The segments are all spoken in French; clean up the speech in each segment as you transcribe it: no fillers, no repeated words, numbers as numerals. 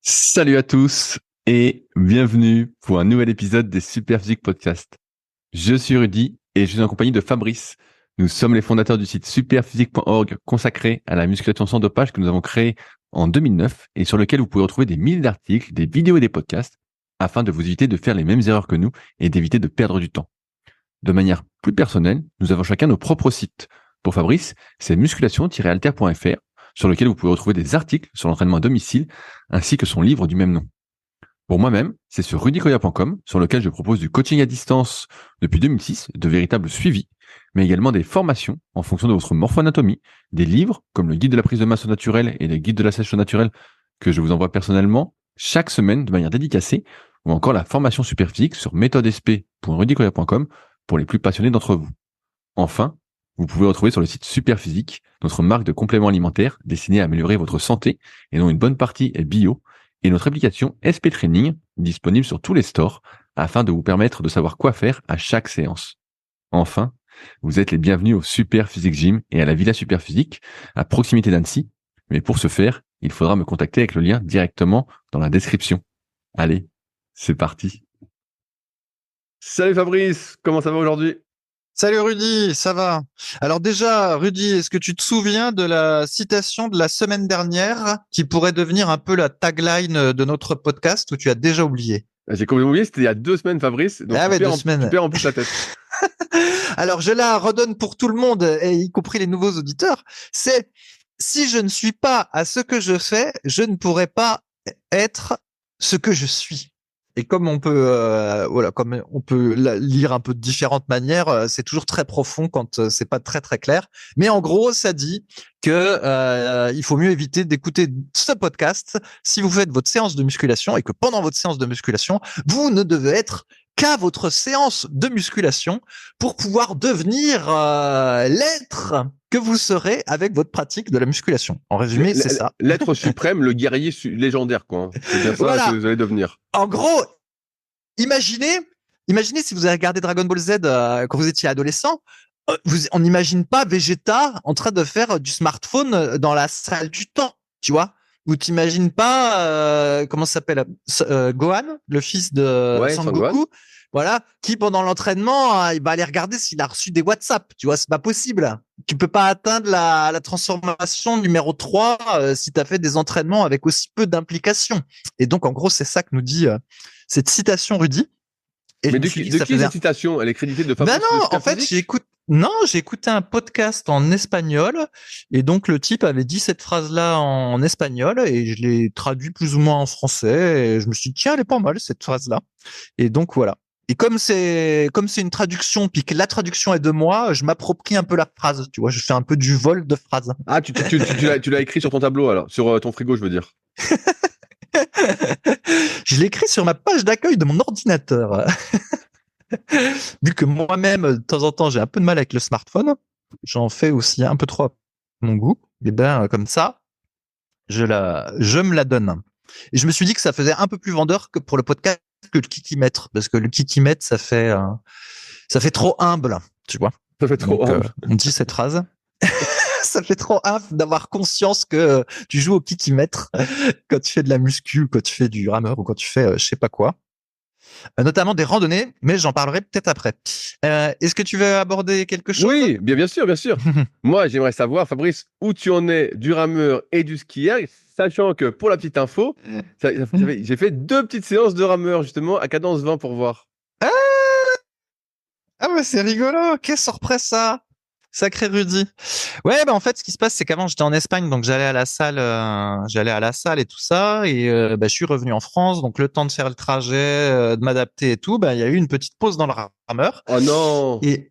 Salut à tous et bienvenue pour un nouvel épisode des Superphysique Podcast. Je suis Rudy et je suis en compagnie de Fabrice. Nous sommes les fondateurs du site superphysique.org consacré à la musculation sans dopage que nous avons créé en 2009 et sur lequel vous pouvez retrouver des milliers d'articles, des vidéos et des podcasts afin de vous éviter de faire les mêmes erreurs que nous et d'éviter de perdre du temps. De manière plus personnelle, nous avons chacun nos propres sites. Pour Fabrice, c'est musculation-alter.fr sur lequel vous pouvez retrouver des articles sur l'entraînement à domicile ainsi que son livre du même nom. Pour moi-même, c'est sur rudykoya.com sur lequel je propose du coaching à distance depuis 2006, de véritables suivis, mais également des formations en fonction de votre morpho-anatomie, des livres comme le guide de la prise de masse au naturel et le guide de la sèche au naturel que je vous envoie personnellement chaque semaine de manière dédicacée, ou encore la formation superphysique sur méthodesp.rudykoya.com pour les plus passionnés d'entre vous. Enfin, vous pouvez retrouver sur le site Superphysique notre marque de compléments alimentaires destinée à améliorer votre santé et dont une bonne partie est bio, et notre application SP Training disponible sur tous les stores afin de vous permettre de savoir quoi faire à chaque séance. Enfin, vous êtes les bienvenus au Superphysique Gym et à la Villa Superphysique à proximité d'Annecy, mais pour ce faire, il faudra me contacter avec le lien directement dans la description. Allez, c'est parti. Salut Fabrice, comment ça va aujourd'hui ? Salut Rudy, ça va? Alors déjà, Rudy, est-ce que tu te souviens de la citation de la semaine dernière qui pourrait devenir un peu la tagline de notre podcast ou tu as déjà oublié? J'ai complètement oublié, c'était il y a 2 semaines Fabrice, donc Ah ouais, 2 tu semaines. perds en plus la tête. Alors je la redonne pour tout le monde, et y compris les nouveaux auditeurs. C'est: si je ne suis pas à ce que je fais, je ne pourrai pas être ce que je suis. Et comme on peut, comme on peut la lire un peu de différentes manières, c'est toujours très profond quand c'est pas très très clair. Mais en gros, ça dit que il faut mieux éviter d'écouter ce podcast si vous faites votre séance de musculation et que pendant votre séance de musculation, vous ne devez être qu'à votre séance de musculation pour pouvoir devenir l'être que vous serez avec votre pratique de la musculation. En résumé, c'est ça. L'être suprême, le guerrier légendaire, quoi. C'est bien ça Voilà. que vous allez devenir. En gros, imaginez si vous avez regardé Dragon Ball Z quand vous étiez adolescent. On n'imagine pas Vegeta en train de faire du smartphone dans la salle du temps, tu vois. Ou t'imagines pas comment ça s'appelle, Gohan, le fils de Ouais, Sangoku, voilà, qui pendant l'entraînement il va aller regarder s'il a reçu des WhatsApp, tu vois. C'est pas possible. Tu peux pas atteindre la transformation numéro 3 si tu as fait des entraînements avec aussi peu d'implication. Et donc en gros, c'est ça que nous dit cette citation, Rudy. Et mais de qui est cette citation? Elle est créditée de Fabrice? Ben non, en fait, j'ai écouté un podcast en espagnol, et donc le type avait dit cette phrase-là en espagnol et je l'ai traduit plus ou moins en français et je me suis dit tiens, elle est pas mal cette phrase-là. Et donc voilà. Et comme c'est une traduction puis que la traduction est de moi, je m'approprie un peu la phrase, tu vois, je fais un peu du vol de phrase. Ah, tu l'as écrit sur ton tableau, alors, sur ton frigo, je veux dire. Je l'ai écrit sur ma page d'accueil de mon ordinateur. Vu que moi-même, de temps en temps, j'ai un peu de mal avec le smartphone, j'en fais aussi un peu trop à mon goût. Et ben, comme ça, je me la donne. Et je me suis dit que ça faisait un peu plus vendeur que pour le podcast que le kikimètre, parce que le kikimètre, ça fait trop humble, tu vois. Ça fait trop humble. On dit cette phrase. Ça fait trop humble d'avoir conscience que tu joues au kikimètre quand tu fais de la muscu, quand tu fais du rameur ou quand tu fais je sais pas quoi. Notamment des randonnées, mais j'en parlerai peut-être après. Est-ce que tu veux aborder quelque chose? Oui, bien sûr, bien sûr. Moi, j'aimerais savoir, Fabrice, où tu en es du rameur et du skieur, sachant que, pour la petite info, j'ai fait 2 petites séances de rameur, justement, à cadence 20 pour voir. Ah ouais, c'est rigolo. Quelle surprise ça. Sacré Rudy. Ouais, bah en fait, ce qui se passe, c'est qu'avant j'étais en Espagne, donc j'allais à la salle et tout ça, et je suis revenu en France, donc le temps de faire le trajet, de m'adapter et tout, il y a eu une petite pause dans le rameur. Oh non! Et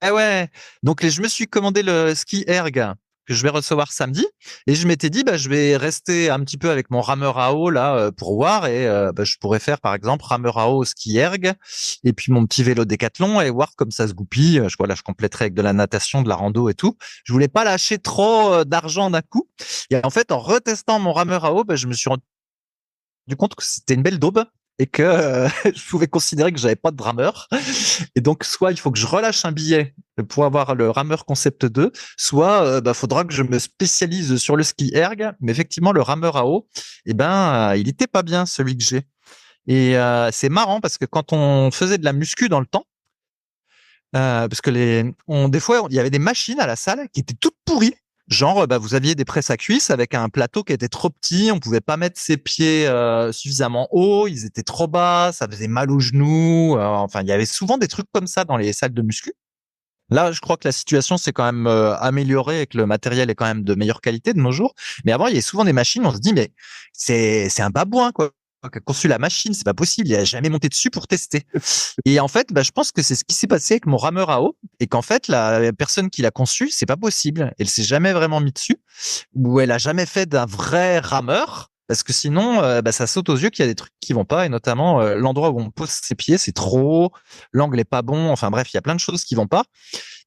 ouais, donc je me suis commandé le ski erg que je vais recevoir samedi, et je m'étais dit je vais rester un petit peu avec mon rameur à eau là pour voir, et je pourrais faire par exemple rameur à eau, ski erg, et puis mon petit vélo Décathlon, et voir comme ça se goupille. Je compléterai avec de la natation, de la rando et tout. Je voulais pas lâcher trop d'argent d'un coup, et en fait en retestant mon rameur à eau, je me suis rendu compte que c'était une belle daube. et que je pouvais considérer que j'avais pas de rameur. Et donc, soit il faut que je relâche un billet pour avoir le rameur concept 2, soit faudra que je me spécialise sur le ski erg. Mais effectivement, le rameur à eau, il était pas bien celui que j'ai. Et c'est marrant parce que quand on faisait de la muscu dans le temps, parce que des fois, il y avait des machines à la salle qui étaient toutes pourries. Genre, vous aviez des presses à cuisse avec un plateau qui était trop petit, on pouvait pas mettre ses pieds suffisamment haut, ils étaient trop bas, ça faisait mal aux genoux. Enfin, il y avait souvent des trucs comme ça dans les salles de muscu. Là, je crois que la situation s'est quand même améliorée et que le matériel est quand même de meilleure qualité de nos jours. Mais avant, il y avait souvent des machines, on se dit, mais c'est un babouin, quoi, qui a conçu la machine, c'est pas possible, il a jamais monté dessus pour tester. Et en fait, je pense que c'est ce qui s'est passé avec mon rameur à eau et qu'en fait, la personne qui l'a conçu, c'est pas possible. Elle s'est jamais vraiment mis dessus ou elle a jamais fait d'un vrai rameur. Parce que sinon, ça saute aux yeux qu'il y a des trucs qui vont pas, et notamment l'endroit où on pose ses pieds, c'est trop haut, l'angle est pas bon. Enfin bref, il y a plein de choses qui vont pas.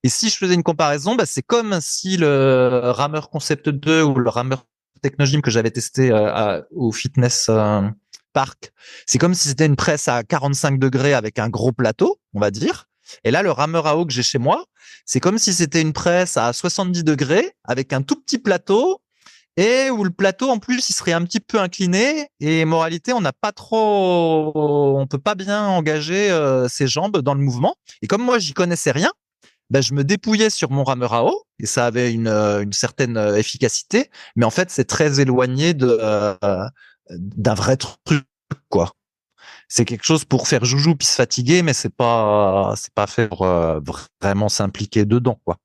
Et si je faisais une comparaison, c'est comme si le rameur Concept 2 ou le rameur Technogym que j'avais testé au fitness park, c'est comme si c'était une presse à 45 degrés avec un gros plateau, on va dire. Et là, le rameur à eau que j'ai chez moi, c'est comme si c'était une presse à 70 degrés avec un tout petit plateau et où le plateau, en plus, il serait un petit peu incliné. Et moralité, on peut pas bien engager ses jambes dans le mouvement. Et comme moi, j'y connaissais rien, je me dépouillais sur mon rameur à eau et ça avait une certaine efficacité. Mais en fait, c'est très éloigné d'un vrai truc, quoi. C'est quelque chose pour faire joujou puis se fatiguer, mais c'est pas fait pour vraiment s'impliquer dedans, quoi.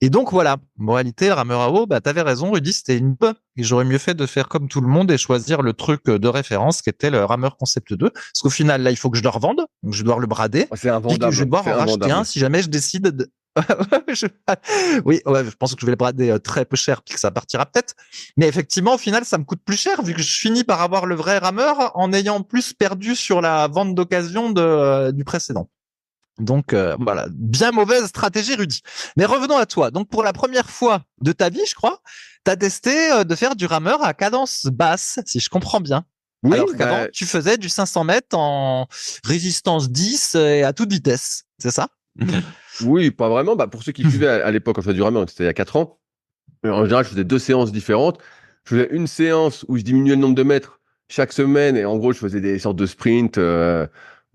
Et donc voilà, moralité, le rameur à eau, t'avais raison, Rudy, c'était une bonne. Et j'aurais mieux fait de faire comme tout le monde et choisir le truc de référence qui était le rameur concept 2. Parce qu'au final, là, il faut que je le revende. Donc je dois le brader. C'est Puis que invendable. je vais devoir C'est en racheter invendable. un si jamais je décide de... Oui, ouais, je pense que je vais le brader très peu cher puis que ça partira peut-être. Mais effectivement, au final, ça me coûte plus cher vu que je finis par avoir le vrai rameur en ayant plus perdu sur la vente d'occasion du précédent. Donc voilà, bien mauvaise stratégie, Rudy. Mais revenons à toi. Donc pour la première fois de ta vie, je crois, tu as testé de faire du rameur à cadence basse, si je comprends bien. Oui, Alors qu'avant, tu faisais du 500 mètres en résistance 10 et à toute vitesse, c'est ça? oui, pas vraiment. Pour ceux qui suivaient à l'époque, quand je faisais du rameur, c'était il y a 4 ans. En général, je faisais 2 séances différentes. Je faisais une séance où je diminuais le nombre de mètres chaque semaine. Et en gros, je faisais des sortes de sprints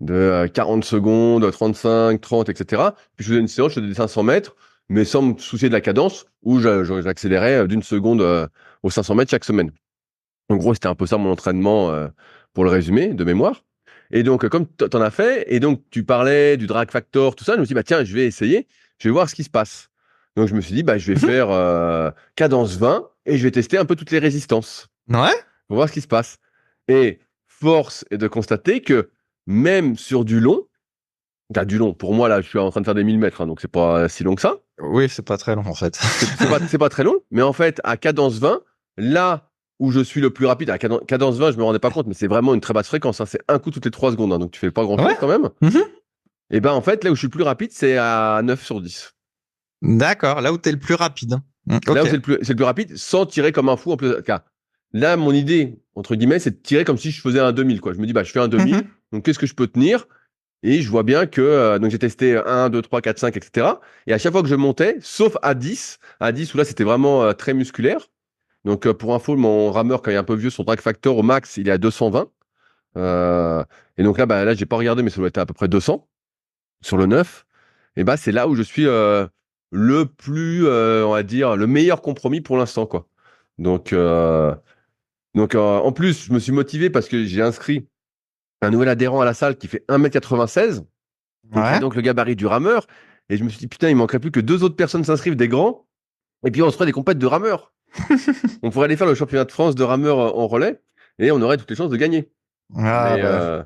de 40 secondes, 35, 30, etc. Puis je faisais une séance, je faisais des 500 mètres, mais sans me soucier de la cadence, où j'accélérais d'une seconde aux 500 mètres chaque semaine. En gros, c'était un peu ça mon entraînement pour le résumé de mémoire. Et donc, comme t'en as fait, et donc tu parlais du drag factor, tout ça, je me suis dit, tiens, je vais essayer, je vais voir ce qui se passe. Donc, je me suis dit, je vais faire cadence 20 et je vais tester un peu toutes les résistances Ouais. pour voir ce qui se passe. Et force est de constater que même sur du long, pour moi, là, je suis en train de faire des 1000 mètres, hein, donc c'est pas si long que ça. Oui, c'est pas très long en fait. C'est pas très long, mais en fait, à cadence 20, là où je suis le plus rapide, à cadence 20, je me rendais pas compte, mais c'est vraiment une très basse fréquence, hein, c'est un coup toutes les 3 secondes, hein, donc tu fais pas grand-chose Ouais. quand même. Mhm. Et en fait, là où je suis le plus rapide, c'est à 9 sur 10. D'accord, là où tu es le plus rapide. Là où Ok. c'est le plus rapide, sans tirer comme un fou en plus. Car là, mon idée, entre guillemets, c'est de tirer comme si je faisais un 2000, quoi. Je me dis, je fais un 2000, Mhm. donc qu'est-ce que je peux tenir? Et je vois bien que, donc j'ai testé 1, 2, 3, 4, 5, etc. Et à chaque fois que je montais, sauf à 10 où là, c'était vraiment très musculaire. Donc, pour info, mon rameur, quand il est un peu vieux, son drag factor au max, il est à 220. Et donc là, j'ai pas regardé, mais ça doit être à peu près 200 sur le 9. Et c'est là où je suis le plus, on va dire, le meilleur compromis pour l'instant, quoi. Donc, en plus, je me suis motivé parce que j'ai inscrit un nouvel adhérent à la salle qui fait 1m96 et qui a Ouais. donc le gabarit du rameur. Et je me suis dit, putain, il manquerait plus que 2 autres personnes s'inscrivent, des grands. Et puis, on se ferait des compètes de rameurs. On pourrait aller faire le championnat de France de rameur en relais et on aurait toutes les chances de gagner. Ah, Mais,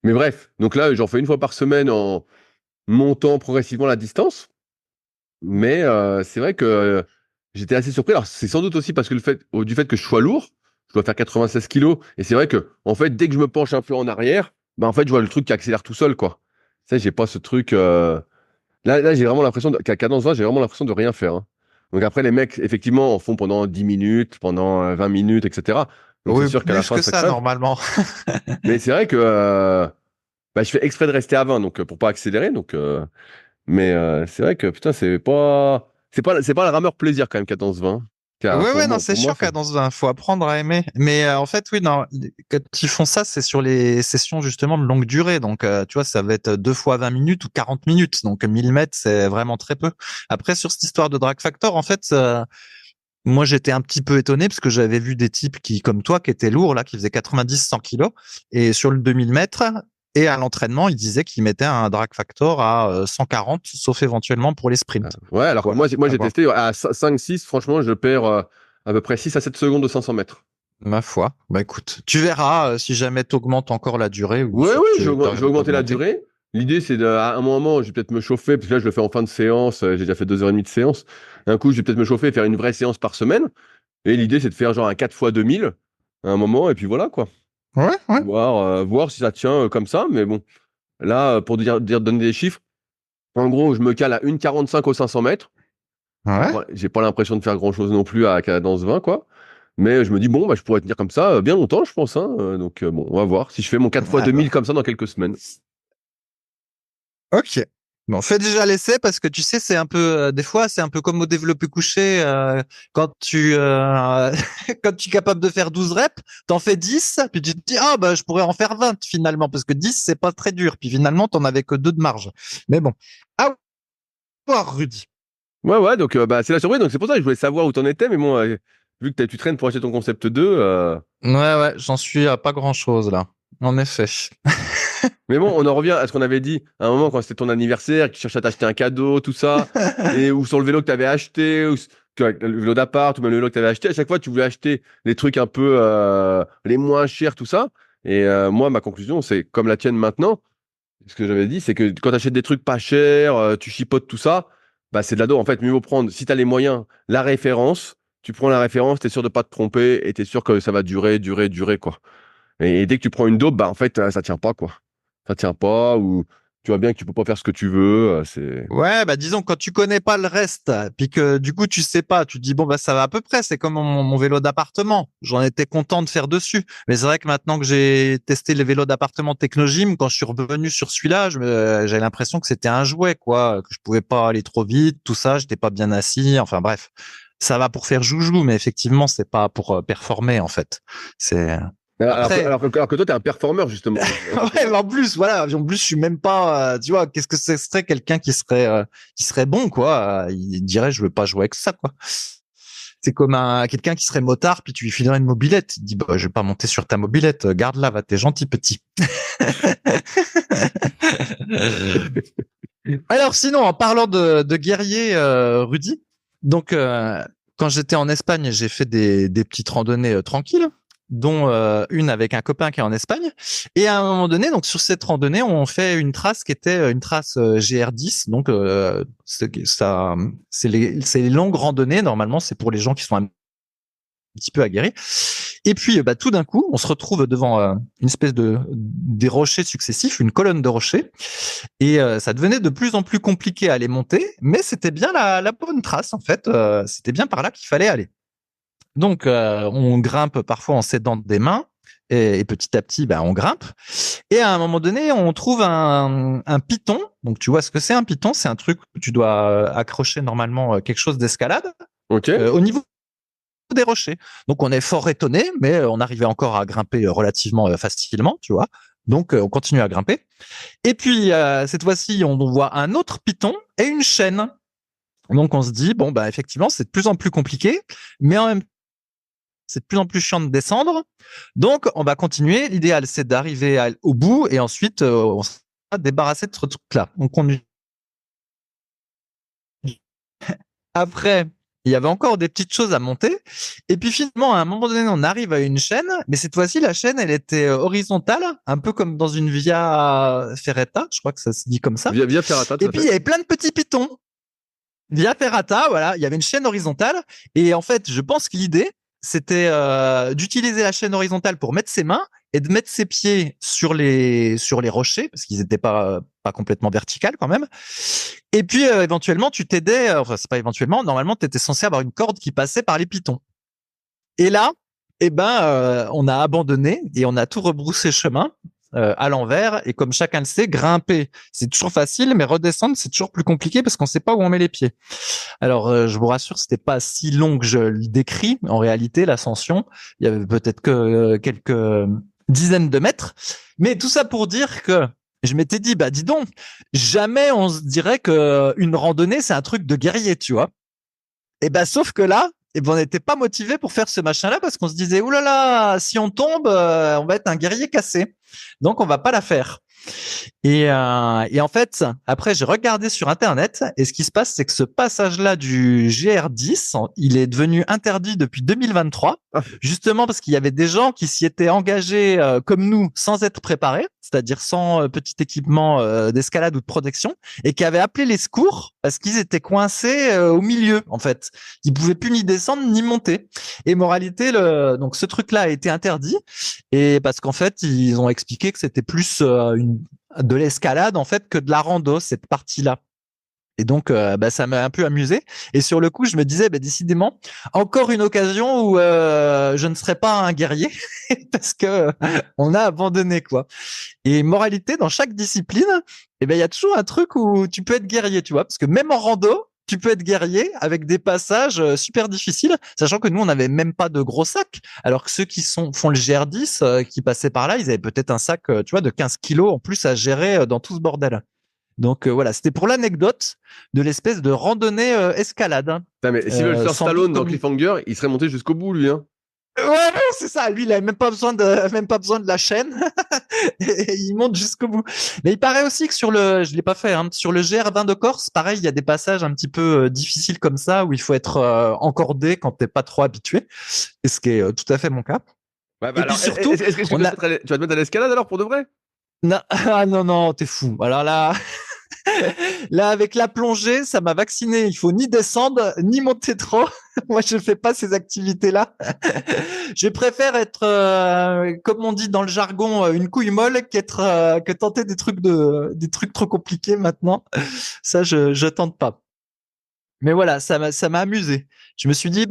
mais bref, donc là, j'en fais une fois par semaine en montant progressivement la distance. Mais c'est vrai que j'étais assez surpris. Alors, c'est sans doute aussi parce que du fait que je sois lourd, je dois faire 96 kilos. Et c'est vrai que, en fait, dès que je me penche un peu en arrière, en fait, je vois le truc qui accélère tout seul, quoi. Tu sais, j'ai pas ce truc. Là, j'ai vraiment l'impression qu'à cadence 20, j'ai vraiment l'impression de rien faire, hein. Donc après, les mecs, effectivement, en font pendant 10 minutes, pendant 20 minutes, etc. Donc c'est Oui, sûr qu'à la plus fin, que ça ça, crève. normalement. Mais c'est vrai que bah, je fais exprès de rester à 20, donc pour pas accélérer. Donc, mais c'est vrai que putain, c'est pas le rameur plaisir quand même 14-20. Ouais, Pour ouais, non, moi, c'est pour moi, sûr ça. qu'à dans un, faut apprendre à aimer. Mais en fait, oui, non, quand ils font ça, c'est sur les sessions justement de longue durée. Donc, tu vois, ça va être 2 fois 20 minutes ou 40 minutes. Donc, 1000 mètres, c'est vraiment très peu. Après, sur cette histoire de Drag Factor, en fait, moi, j'étais un petit peu étonné parce que j'avais vu des types qui, comme toi, qui étaient lourds, là, qui faisaient 90-100 kilos. Et sur le 2000 mètres, et à l'entraînement, ils disaient qu'ils mettaient un Drag Factor à 140, sauf éventuellement pour les sprints. Ouais, alors que Voilà, moi à j'ai voir. testé à 5-6, franchement, je perds à peu près 6 à 7 secondes de 500 mètres. Ma foi. Bah écoute, tu verras si jamais tu augmentes encore la durée ou Ouais, si ouais, tu je vais arrives augmenter la d'augmenter. durée. L'idée, c'est à un moment, je vais peut-être me chauffer, parce que là, je le fais en fin de séance, j'ai déjà fait 2h30 de séance. D'un coup, je vais peut-être me chauffer et faire une vraie séance par semaine. Et l'idée, c'est de faire genre un 4 fois 2000 à un moment, et puis voilà, quoi. Ouais, ouais, Voir si ça tient comme ça. Mais bon, là, pour donner des chiffres, en gros, je me cale à 1,45 aux 500 mètres. ouais. J'ai pas l'impression de faire grand-chose non plus à cadence 20, quoi. Mais je me dis, bon, bah, je pourrais tenir comme ça bien longtemps, je pense. Hein. Donc, bon, on va voir si je fais mon 4 fois Ah 2000 bah. comme ça dans quelques semaines. Ok. Bon, fais déjà l'essai parce que tu sais, c'est un peu, des fois, c'est un peu comme au développé couché. Quand tu, quand tu es capable de faire 12 reps, t'en fais 10, puis tu te dis, ah, bah, je pourrais en faire 20 finalement, parce que 10, c'est pas très dur. Puis finalement, t'en avais que 2 de marge. Mais bon. À voir, Rudy. Ouais, ouais, donc bah, c'est la surprise. Donc, c'est pour ça que je voulais savoir où t'en étais. Mais bon, vu que tu traînes pour acheter ton concept 2, Ouais, ouais, j'en suis à pas grand chose là. En effet. mais bon, on en revient à ce qu'on avait dit à un moment quand c'était ton anniversaire, que tu cherchais à t'acheter un cadeau, tout ça, et ou sur le vélo que tu avais acheté, le vélo d'appart, ou même le vélo que tu avais acheté, à chaque fois tu voulais acheter les trucs un peu les moins chers, tout ça. Et moi, ma conclusion, c'est comme la tienne maintenant, ce que j'avais dit, c'est que quand tu achètes des trucs pas chers, tu chipotes tout ça, bah c'est de l'ado. En fait, mieux vaut prendre, si tu as les moyens, la référence, tu prends la référence, tu es sûr de pas te tromper, et tu es sûr que ça va durer, durer, durer, quoi. Et dès que tu prends une dope, bah en fait, ça tient pas, quoi. Ça tient pas, ou tu vois bien que tu peux pas faire ce que tu veux. C'est. Ouais, bah disons quand tu connais pas le reste, puis que du coup tu sais pas, tu te dis bon bah ça va à peu près, c'est comme mon vélo d'appartement. J'en étais content de faire dessus, mais c'est vrai que maintenant que j'ai testé les vélos d'appartement Technogym, quand je suis revenu sur celui-là, j'ai l'impression que c'était un jouet quoi, que je pouvais pas aller trop vite, tout ça, j'étais pas bien assis, enfin bref. Ça va pour faire joujou, mais effectivement, c'est pas pour performer en fait. C'est Alors que, après, alors que, alors que toi, t'es un performeur, justement. ouais, mais en plus, voilà, en plus, je suis même pas, tu vois, qu'est-ce que ce serait quelqu'un qui serait bon, quoi. Il dirait, je veux pas jouer avec ça, quoi. C'est comme quelqu'un qui serait motard, puis tu lui filerais une mobilette. Il dit, bah, je vais pas monter sur ta mobilette, garde-la, va, t'es gentil, petit. Alors, sinon, en parlant de guerrier, Rudy, donc, quand j'étais en Espagne, j'ai fait des petites randonnées tranquilles, dont une avec un copain qui est en Espagne. Et à un moment donné, donc sur cette randonnée, on fait une trace qui était une trace GR10. Donc, c'est les longues randonnées. Normalement, c'est pour les gens qui sont un petit peu aguerris. Et puis, bah, tout d'un coup, on se retrouve devant une espèce des rochers successifs, une colonne de rochers. Et ça devenait de plus en plus compliqué à les monter, mais c'était bien la bonne trace, en fait. C'était bien par là qu'il fallait aller. Donc, on grimpe parfois en s'aidant des mains. Et petit à petit, bah, on grimpe. Et à un moment donné, on trouve un piton. Donc, tu vois ce que c'est un piton? C'est un truc où tu dois accrocher normalement quelque chose d'escalade Ok. au niveau des rochers. Donc, on est fort étonné, mais on arrivait encore à grimper relativement facilement, tu vois. Donc, on continue à grimper. Et puis, cette fois-ci, on voit un autre piton et une chaîne. Donc, on se dit, bon, bah, effectivement, c'est de plus en plus compliqué, mais en même temps, c'est de plus en plus chiant de descendre. Donc, on va continuer. L'idéal, c'est d'arriver au bout et ensuite, on sera débarrassé de ce truc-là. Donc, après, il y avait encore des petites choses à monter. Et puis finalement, à un moment donné, on arrive à une chaîne, mais cette fois-ci, la chaîne, elle était horizontale, un peu comme dans une via ferrata, je crois que ça se dit comme ça. Via Ferrata, tout Et à puis, il y fait. avait plein de petits pitons. Via ferrata, voilà, il y avait une chaîne horizontale. Et en fait, je pense que l'idée, c'était d'utiliser la chaîne horizontale pour mettre ses mains et de mettre ses pieds sur les rochers, parce qu'ils n'étaient pas complètement verticales quand même. Et puis, éventuellement, tu t'aidais, enfin, c'est pas éventuellement, normalement, tu étais censé avoir une corde qui passait par les pitons. Et là, on a abandonné et on a tout rebroussé chemin à l'envers. Et comme chacun le sait, grimper, c'est toujours facile, mais redescendre, c'est toujours plus compliqué parce qu'on sait pas où on met les pieds. Alors, je vous rassure, c'était pas si long que je le décris. En réalité, l'ascension, il y avait peut-être que quelques dizaines de mètres. Mais tout ça pour dire que je m'étais dit, bah dis donc, jamais on se dirait que une randonnée, c'est un truc de guerrier, tu vois. Et ben sauf que là, on n'était pas motivé pour faire ce machin-là parce qu'on se disait, ouh là là, si on tombe, on va être un guerrier cassé. Donc on va pas la faire. Et en fait, après, j'ai regardé sur Internet et ce qui se passe, c'est que ce passage-là du GR10, il est devenu interdit depuis 2023, justement parce qu'il y avait des gens qui s'y étaient engagés comme nous sans être préparés, c'est-à-dire sans petit équipement d'escalade ou de protection, et qui avaient appelé les secours parce qu'ils étaient coincés au milieu, en fait. Ils pouvaient plus ni descendre ni monter. Et moralité, donc ce truc-là a été interdit, et parce qu'en fait, ils ont expliqué que c'était plus de l'escalade en fait que de la rando, cette partie-là. Et donc ça m'a un peu amusé. Et sur le coup, je me disais décidément encore une occasion où je ne serais pas un guerrier parce que on a abandonné quoi. Et moralité, dans chaque discipline, il y a toujours un truc où tu peux être guerrier, tu vois, parce que même en rando, tu peux être guerrier avec des passages super difficiles, sachant que nous, on n'avait même pas de gros sacs, alors que ceux qui font le GR10, qui passaient par là, ils avaient peut-être un sac, tu vois, de 15 kilos en plus à gérer dans tout ce bordel. Donc voilà, c'était pour l'anecdote de l'espèce de randonnée escalade. Hein. Putain, mais s'il veut le faire Stallone dans Cliffhanger, il serait monté jusqu'au bout, lui. Hein. Ouais, c'est ça. Lui, il a même pas besoin de la chaîne. Et il monte jusqu'au bout. Mais il paraît aussi que je l'ai pas fait, hein, sur le GR20 de Corse, pareil, il y a des passages un petit peu difficiles comme ça où il faut être encordé quand t'es pas trop habitué. Et ce qui est tout à fait mon cas. Ouais, bah et alors, puis surtout, est-ce que tu vas te mettre à l'escalade alors pour de vrai? Non, ah non, t'es fou. Alors là, là avec la plongée, ça m'a vacciné. Il faut ni descendre ni monter trop. Moi, je fais pas ces activités-là. Je préfère être, comme on dit dans le jargon, une couille molle que tenter des trucs trop compliqués maintenant. Ça, je tente pas. Mais voilà, ça m'a amusé. Je me suis dit,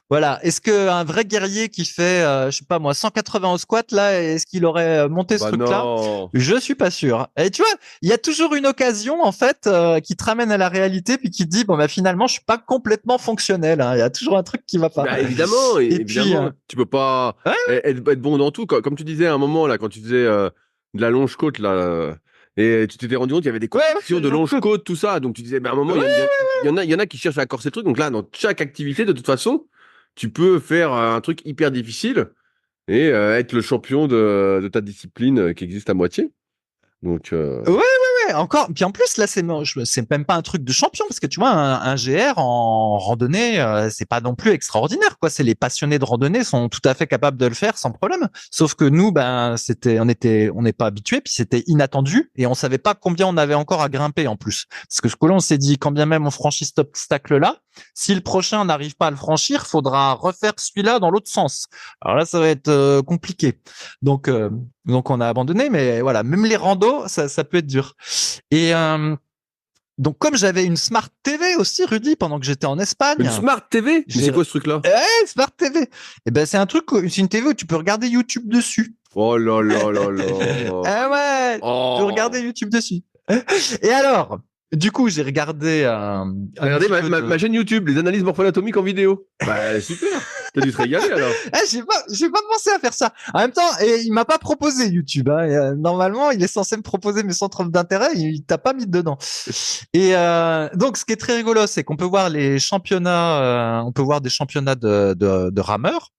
voilà, est-ce que un vrai guerrier qui fait, je sais pas moi, 180 au squat là, est-ce qu'il aurait monté ce truc-là? Je suis pas sûr. Et tu vois, il y a toujours une occasion en fait qui te ramène à la réalité puis qui te dit finalement je suis pas complètement fonctionnel. Hein. Il y a toujours un truc qui va pas. Bah, évidemment, évidemment, puis, tu peux pas être bon dans tout. Comme tu disais à un moment là, quand tu faisais de la longe côte là. Et tu t'étais rendu compte qu'il y avait des compétitions de longe côte, tout ça. Donc tu disais, à un moment, il y en a qui cherchent à corser le truc. Donc là, dans chaque activité, de toute façon, tu peux faire un truc hyper difficile et être le champion de ta discipline qui existe à moitié. Donc ouais, encore. Puis en plus là, c'est même pas un truc de champion parce que tu vois, un GR en randonnée, c'est pas non plus extraordinaire quoi. C'est les passionnés de randonnée sont tout à fait capables de le faire sans problème. Sauf que nous, on n'est pas habitués, puis c'était inattendu et on savait pas combien on avait encore à grimper en plus. Parce que ce que l'on s'est dit, quand bien même on franchit cet obstacle-là, si le prochain on n'arrive pas à le franchir, faudra refaire celui-là dans l'autre sens. Alors là, ça va être compliqué. Donc on a abandonné, mais voilà, même les randos, ça peut être dur. Et donc comme j'avais une Smart TV aussi, Rudy, pendant que j'étais en Espagne. Une Smart TV? Mais c'est quoi ce truc-là? Smart TV. C'est un truc, c'est une TV où tu peux regarder YouTube dessus. Oh là là là là. Ouais, tu peux regarder YouTube dessus. Et alors, du coup, j'ai regardé regardez ma chaîne YouTube, les analyses morpho-anatomiques en vidéo. Super. T'as dû te régaler alors. J'ai pas pensé à faire ça. En même temps, il m'a pas proposé YouTube. Hein. Normalement, il est censé me proposer mes centres d'intérêt. Il t'a pas mis dedans. Et donc, ce qui est très rigolo, c'est qu'on peut voir les championnats. On peut voir des championnats de rameurs.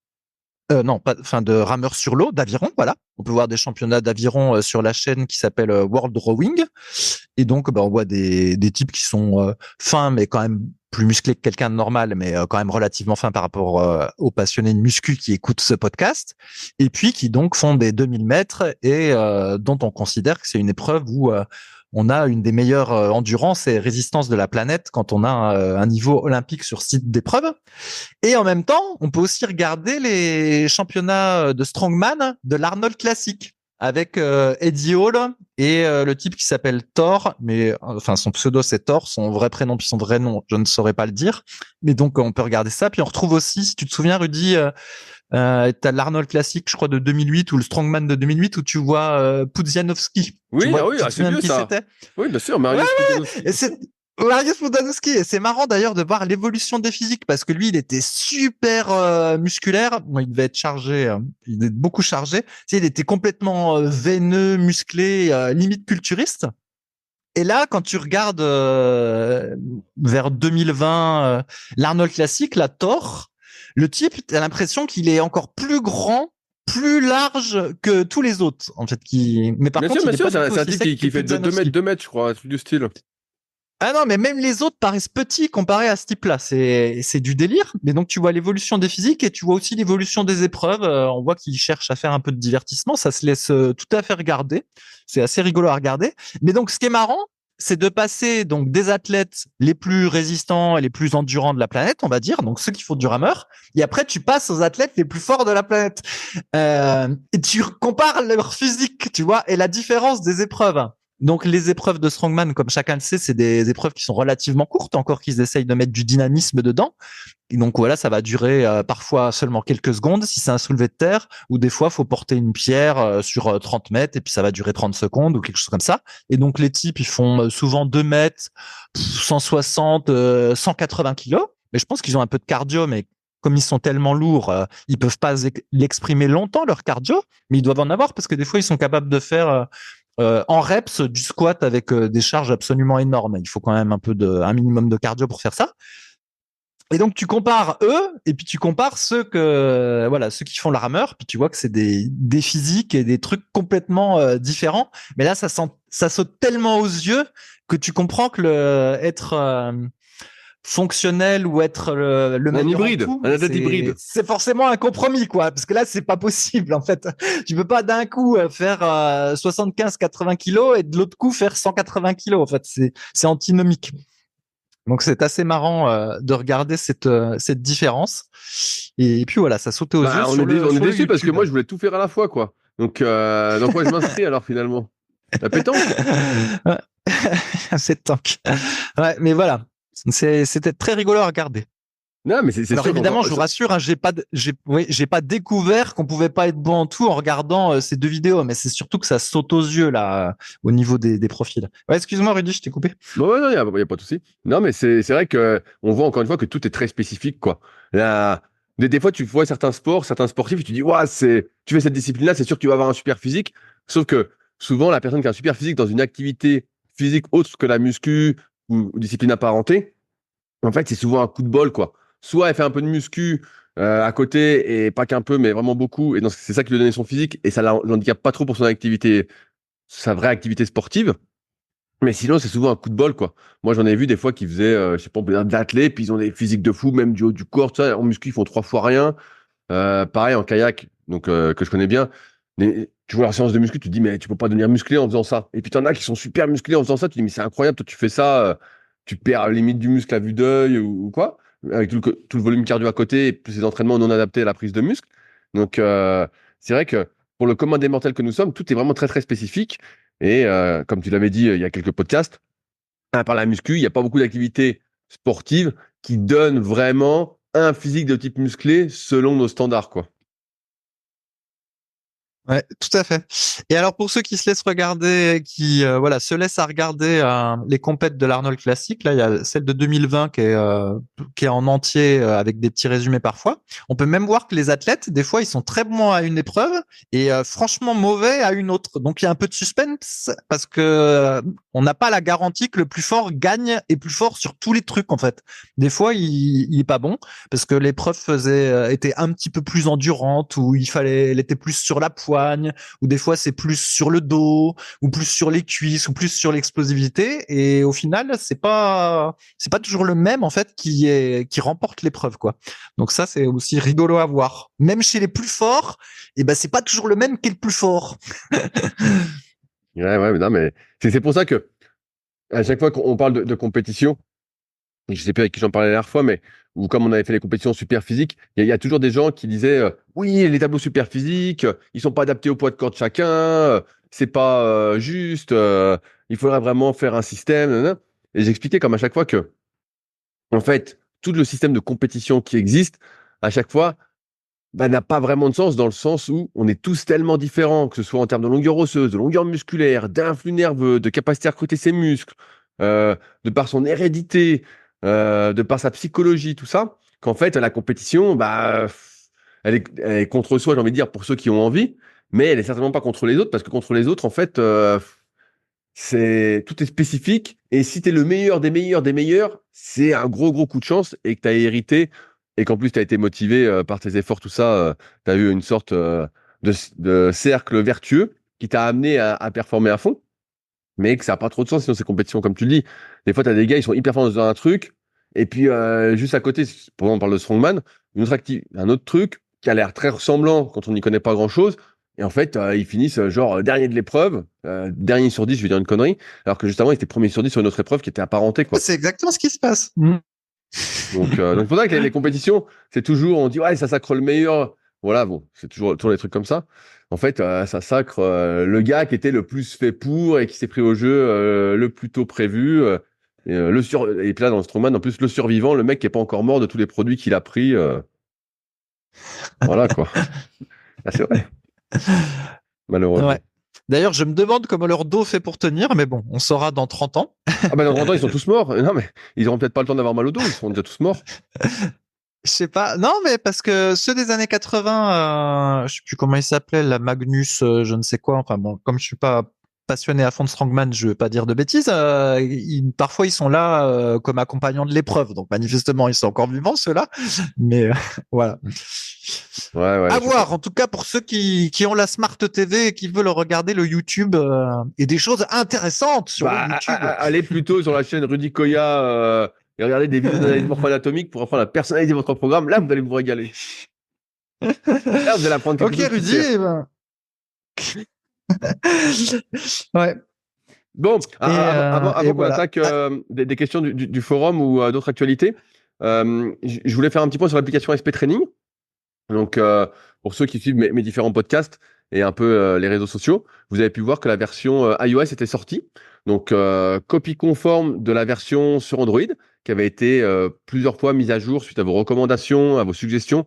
De rameurs sur l'eau, d'aviron, voilà. On peut voir des championnats d'aviron sur la chaîne qui s'appelle World Rowing. Et donc, on voit des types qui sont fins, mais quand même plus musclés que quelqu'un de normal, mais quand même relativement fins par rapport aux passionnés de muscu qui écoutent ce podcast. Et puis, qui donc font des 2000 mètres et dont on considère que c'est une épreuve où on a une des meilleures endurances et résistances de la planète quand on a un niveau olympique sur site d'épreuve. Et en même temps, on peut aussi regarder les championnats de strongman de l'Arnold Classic avec Eddie Hall et le type qui s'appelle Thor, mais enfin son pseudo c'est Thor, son vrai prénom puis son vrai nom, je ne saurais pas le dire. Mais donc on peut regarder ça. Puis on retrouve aussi, si tu te souviens Rudy, T'as l'Arnold Classic, je crois, de 2008 ou le Strongman de 2008 où tu vois Pudzianowski. Oui, tu vois, oui, c'est vieux ça. C'était Oui, bien sûr, Mariusz Pudzianowski. et c'est Mariusz Pudzianowski. Et c'est marrant d'ailleurs de voir l'évolution des physiques parce que lui, il était super musculaire. Bon, il devait être chargé, il était beaucoup chargé. Tu sais, il était complètement veineux, musclé, limite culturiste. Et là, quand tu regardes vers 2020, l'Arnold Classic, la Thor, le type, t'as l'impression qu'il est encore plus grand, plus large que tous les autres, en fait. Mais par contre, bien sûr, il est pas c'est un type qui fait de 2 mètres, je crois, du style. Ah non, mais même les autres paraissent petits comparés à ce type-là. C'est du délire. Mais donc, tu vois l'évolution des physiques et tu vois aussi l'évolution des épreuves. On voit qu'ils cherchent à faire un peu de divertissement. Ça se laisse tout à fait regarder. C'est assez rigolo à regarder. Mais donc, ce qui est marrant, c'est de passer donc des athlètes les plus résistants et les plus endurants de la planète, on va dire, donc ceux qui font du rameur, et après tu passes aux athlètes les plus forts de la planète. Et tu compares leur physique, tu vois, et la différence des épreuves. Donc les épreuves de strongman, comme chacun le sait, c'est des épreuves qui sont relativement courtes, encore qu'ils essayent de mettre du dynamisme dedans. Et donc voilà, ça va durer parfois seulement quelques secondes si c'est un soulevé de terre, ou des fois faut porter une pierre sur 30 mètres et puis ça va durer 30 secondes ou quelque chose comme ça. Et donc les types, ils font souvent 2 mètres, 160, 180 kilos. Mais je pense qu'ils ont un peu de cardio, mais comme ils sont tellement lourds, ils peuvent pas l'exprimer longtemps leur cardio, mais ils doivent en avoir parce que des fois ils sont capables de faire en reps du squat avec des charges absolument énormes. Il faut quand même un minimum de cardio pour faire ça. Et donc tu compares eux et puis tu compares ceux qui font la rameur, puis tu vois que c'est des physiques et des trucs complètement différents. Mais là ça saute tellement aux yeux que tu comprends que être fonctionnel ou être le meilleur hybride, en tout, un athlète hybride. C'est forcément un compromis, quoi, parce que là c'est pas possible en fait. Tu peux pas d'un coup faire 75-80 kilos et de l'autre coup faire 180 kilos. En fait, c'est antinomique. Donc c'est assez marrant de regarder cette différence. Et puis voilà, ça sautait aux yeux. On est déçus parce que moi je voulais tout faire à la fois, quoi. Donc moi je m'inscris alors finalement. La pétanque. C'est tank. Ouais, mais voilà. C'était très rigolo à regarder. Non, mais c'est alors sûr, évidemment, je vous rassure, hein, j'ai pas découvert qu'on pouvait pas être bon en tout en regardant ces deux vidéos, mais c'est surtout que ça saute aux yeux là au niveau des profils. Ouais, excuse-moi Rudy, je t'ai coupé. Bon, non, y a pas de souci. Non, mais c'est vrai que on voit encore une fois que tout est très spécifique, quoi. Là, des fois, tu vois certains sports, certains sportifs, et tu dis, ouais, tu fais cette discipline-là, c'est sûr que tu vas avoir un super physique. Sauf que souvent, la personne qui a un super physique dans une activité physique autre que la muscu ou discipline apparentée, en fait, c'est souvent un coup de bol, quoi. Soit elle fait un peu de muscu à côté, et pas qu'un peu, mais vraiment beaucoup, et donc c'est ça qui lui donnait son physique, et ça l'handicape pas trop pour son activité, sa vraie activité sportive. Mais sinon, c'est souvent un coup de bol, quoi. Moi, j'en ai vu des fois qui faisaient, je sais pas, de l'athlète, puis ils ont des physiques de fou, même du haut du corps, tout ça. En muscu, ils font 3 fois rien. Pareil, en kayak, donc que je connais bien. Tu vois leur séance de muscu, tu te dis, mais tu peux pas devenir musclé en faisant ça. Et puis, t'en as qui sont super musclés en faisant ça. Tu te dis, mais c'est incroyable, toi, tu fais ça, tu perds limite du muscle à vue d'œil ou quoi, avec tout le volume cardio à côté et plus ces entraînements non adaptés à la prise de muscle. Donc, c'est vrai que pour le commun des mortels que nous sommes, tout est vraiment très, très spécifique. Et comme tu l'avais dit il y a quelques podcasts, à part la muscu, il n'y a pas beaucoup d'activités sportives qui donnent vraiment un physique de type musclé selon nos standards, quoi. Ouais, tout à fait. Et alors pour ceux qui se laissent regarder, qui se laissent à regarder les compètes de l'Arnold Classic, là il y a celle de 2020 qui est en entier avec des petits résumés parfois. On peut même voir que les athlètes, des fois, ils sont très bons à une épreuve et franchement mauvais à une autre. Donc il y a un peu de suspense parce que on n'a pas la garantie que le plus fort gagne et plus fort sur tous les trucs en fait. Des fois il est pas bon parce que l'épreuve était un petit peu plus endurante ou elle était plus sur la poigne, ou des fois c'est plus sur le dos, ou plus sur les cuisses, ou plus sur l'explosivité. Et au final, c'est pas toujours le même en fait qui remporte l'épreuve, quoi. Donc ça, c'est aussi rigolo à voir. Même chez les plus forts, et ben c'est pas toujours le même qui est le plus fort. Ouais, non, mais c'est pour ça que à chaque fois qu'on parle de compétition, je sais plus avec qui j'en parlais la dernière fois, mais ou comme on avait fait les compétitions super physiques, il y a toujours des gens qui disaient oui, les tableaux super physiques, ils sont pas adaptés au poids de corps de chacun, c'est pas juste, il faudrait vraiment faire un système. Nanana. Et j'expliquais comme à chaque fois que, en fait, tout le système de compétition qui existe, à chaque fois, n'a pas vraiment de sens dans le sens où on est tous tellement différents, que ce soit en termes de longueur osseuse, de longueur musculaire, d'influx nerveux, de capacité à recruter ses muscles, de par son hérédité, de par sa psychologie, tout ça, qu'en fait, la compétition, elle est contre soi, j'ai envie de dire, pour ceux qui ont envie, mais elle est certainement pas contre les autres, parce que contre les autres, en fait, tout est spécifique. Et si tu es le meilleur des meilleurs des meilleurs, c'est un gros coup de chance et que tu as hérité et qu'en plus tu as été motivé par tes efforts, tout ça, tu as eu une sorte de cercle vertueux qui t'a amené à performer à fond. Mais que ça n'a pas trop de sens sinon ces compétitions, comme tu le dis. Des fois, tu as des gars, ils sont hyper forts dans un truc, et puis juste à côté, pour exemple, on parle de strongman, un autre truc qui a l'air très ressemblant quand on n'y connaît pas grand-chose, et en fait, ils finissent genre dernier de l'épreuve, dernier sur 10, je vais dire une connerie, alors que juste avant, ils étaient premier sur 10 sur une autre épreuve qui était apparentée, quoi. C'est exactement ce qui se passe. Donc pour ça que les compétitions, c'est toujours, on dit, ouais, ça sacre le meilleur. Voilà, bon, c'est toujours des trucs comme ça. En fait, ça sacre le gars qui était le plus fait pour et qui s'est pris au jeu le plus tôt prévu. Et puis là, dans le strongman, en plus, le survivant, le mec qui est pas encore mort de tous les produits qu'il a pris. Voilà, quoi. Ah, c'est vrai. Malheureusement. Ouais. D'ailleurs, je me demande comment leur dos fait pour tenir, mais bon, on saura dans 30 ans. Ah dans 30 ans, ils sont tous morts. Non, mais ils auront peut-être pas le temps d'avoir mal au dos, ils seront déjà tous morts. Je sais pas. Non, mais parce que ceux des années 80, je sais plus comment ils s'appelaient, la Magnus, je ne sais quoi. Enfin bon, comme je suis pas passionné à fond de strongman, je veux pas dire de bêtises. Parfois, ils sont là comme accompagnants de l'épreuve. Donc manifestement, ils sont encore vivants ceux-là. Mais voilà. Ouais, À voir. En tout cas, pour ceux qui ont la Smart TV et qui veulent regarder le YouTube et des choses intéressantes sur le YouTube. Allez plutôt sur la chaîne Rudy Koya. Et regardez des vidéos d'analyse morpho-anatomique pour apprendre à personnaliser votre programme. Là, vous allez vous régaler. Là, vous allez apprendre quelque chose. Ok, Rudy. Ouais. Bon, avant qu'on attaque des questions du forum ou d'autres actualités, je voulais faire un petit point sur l'application SP Training. Donc, pour ceux qui suivent mes différents podcasts et un peu les réseaux sociaux, vous avez pu voir que la version iOS était sortie. Donc, copie conforme de la version sur Android, qui avait été plusieurs fois mise à jour suite à vos recommandations, à vos suggestions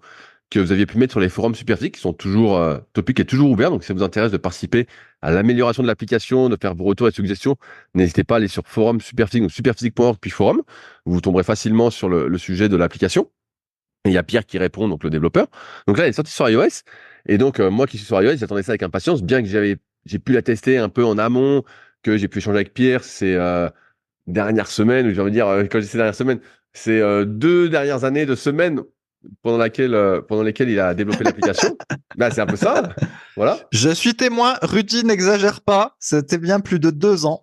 que vous aviez pu mettre sur les forums Superphysique, qui sont toujours, Topic est toujours ouvert. Donc, si ça vous intéresse de participer à l'amélioration de l'application, de faire vos retours et suggestions, n'hésitez pas à aller sur forum Superphysique, donc superphysique.org puis forum. Vous tomberez facilement sur le sujet de l'application. Et il y a Pierre qui répond, donc le développeur. Donc là, elle est sortie sur iOS. Et donc, moi qui suis sur iOS, j'attendais ça avec impatience, bien que j'ai pu la tester un peu en amont, que j'ai pu échanger avec Pierre ces dernières semaines, ou j'ai envie de dire, quand je dis ces dernières semaines, c'est 2 dernières années de semaines pendant lesquelles il a développé l'application. C'est un peu ça. Voilà. Je suis témoin. Rudy n'exagère pas. C'était bien plus de 2 ans.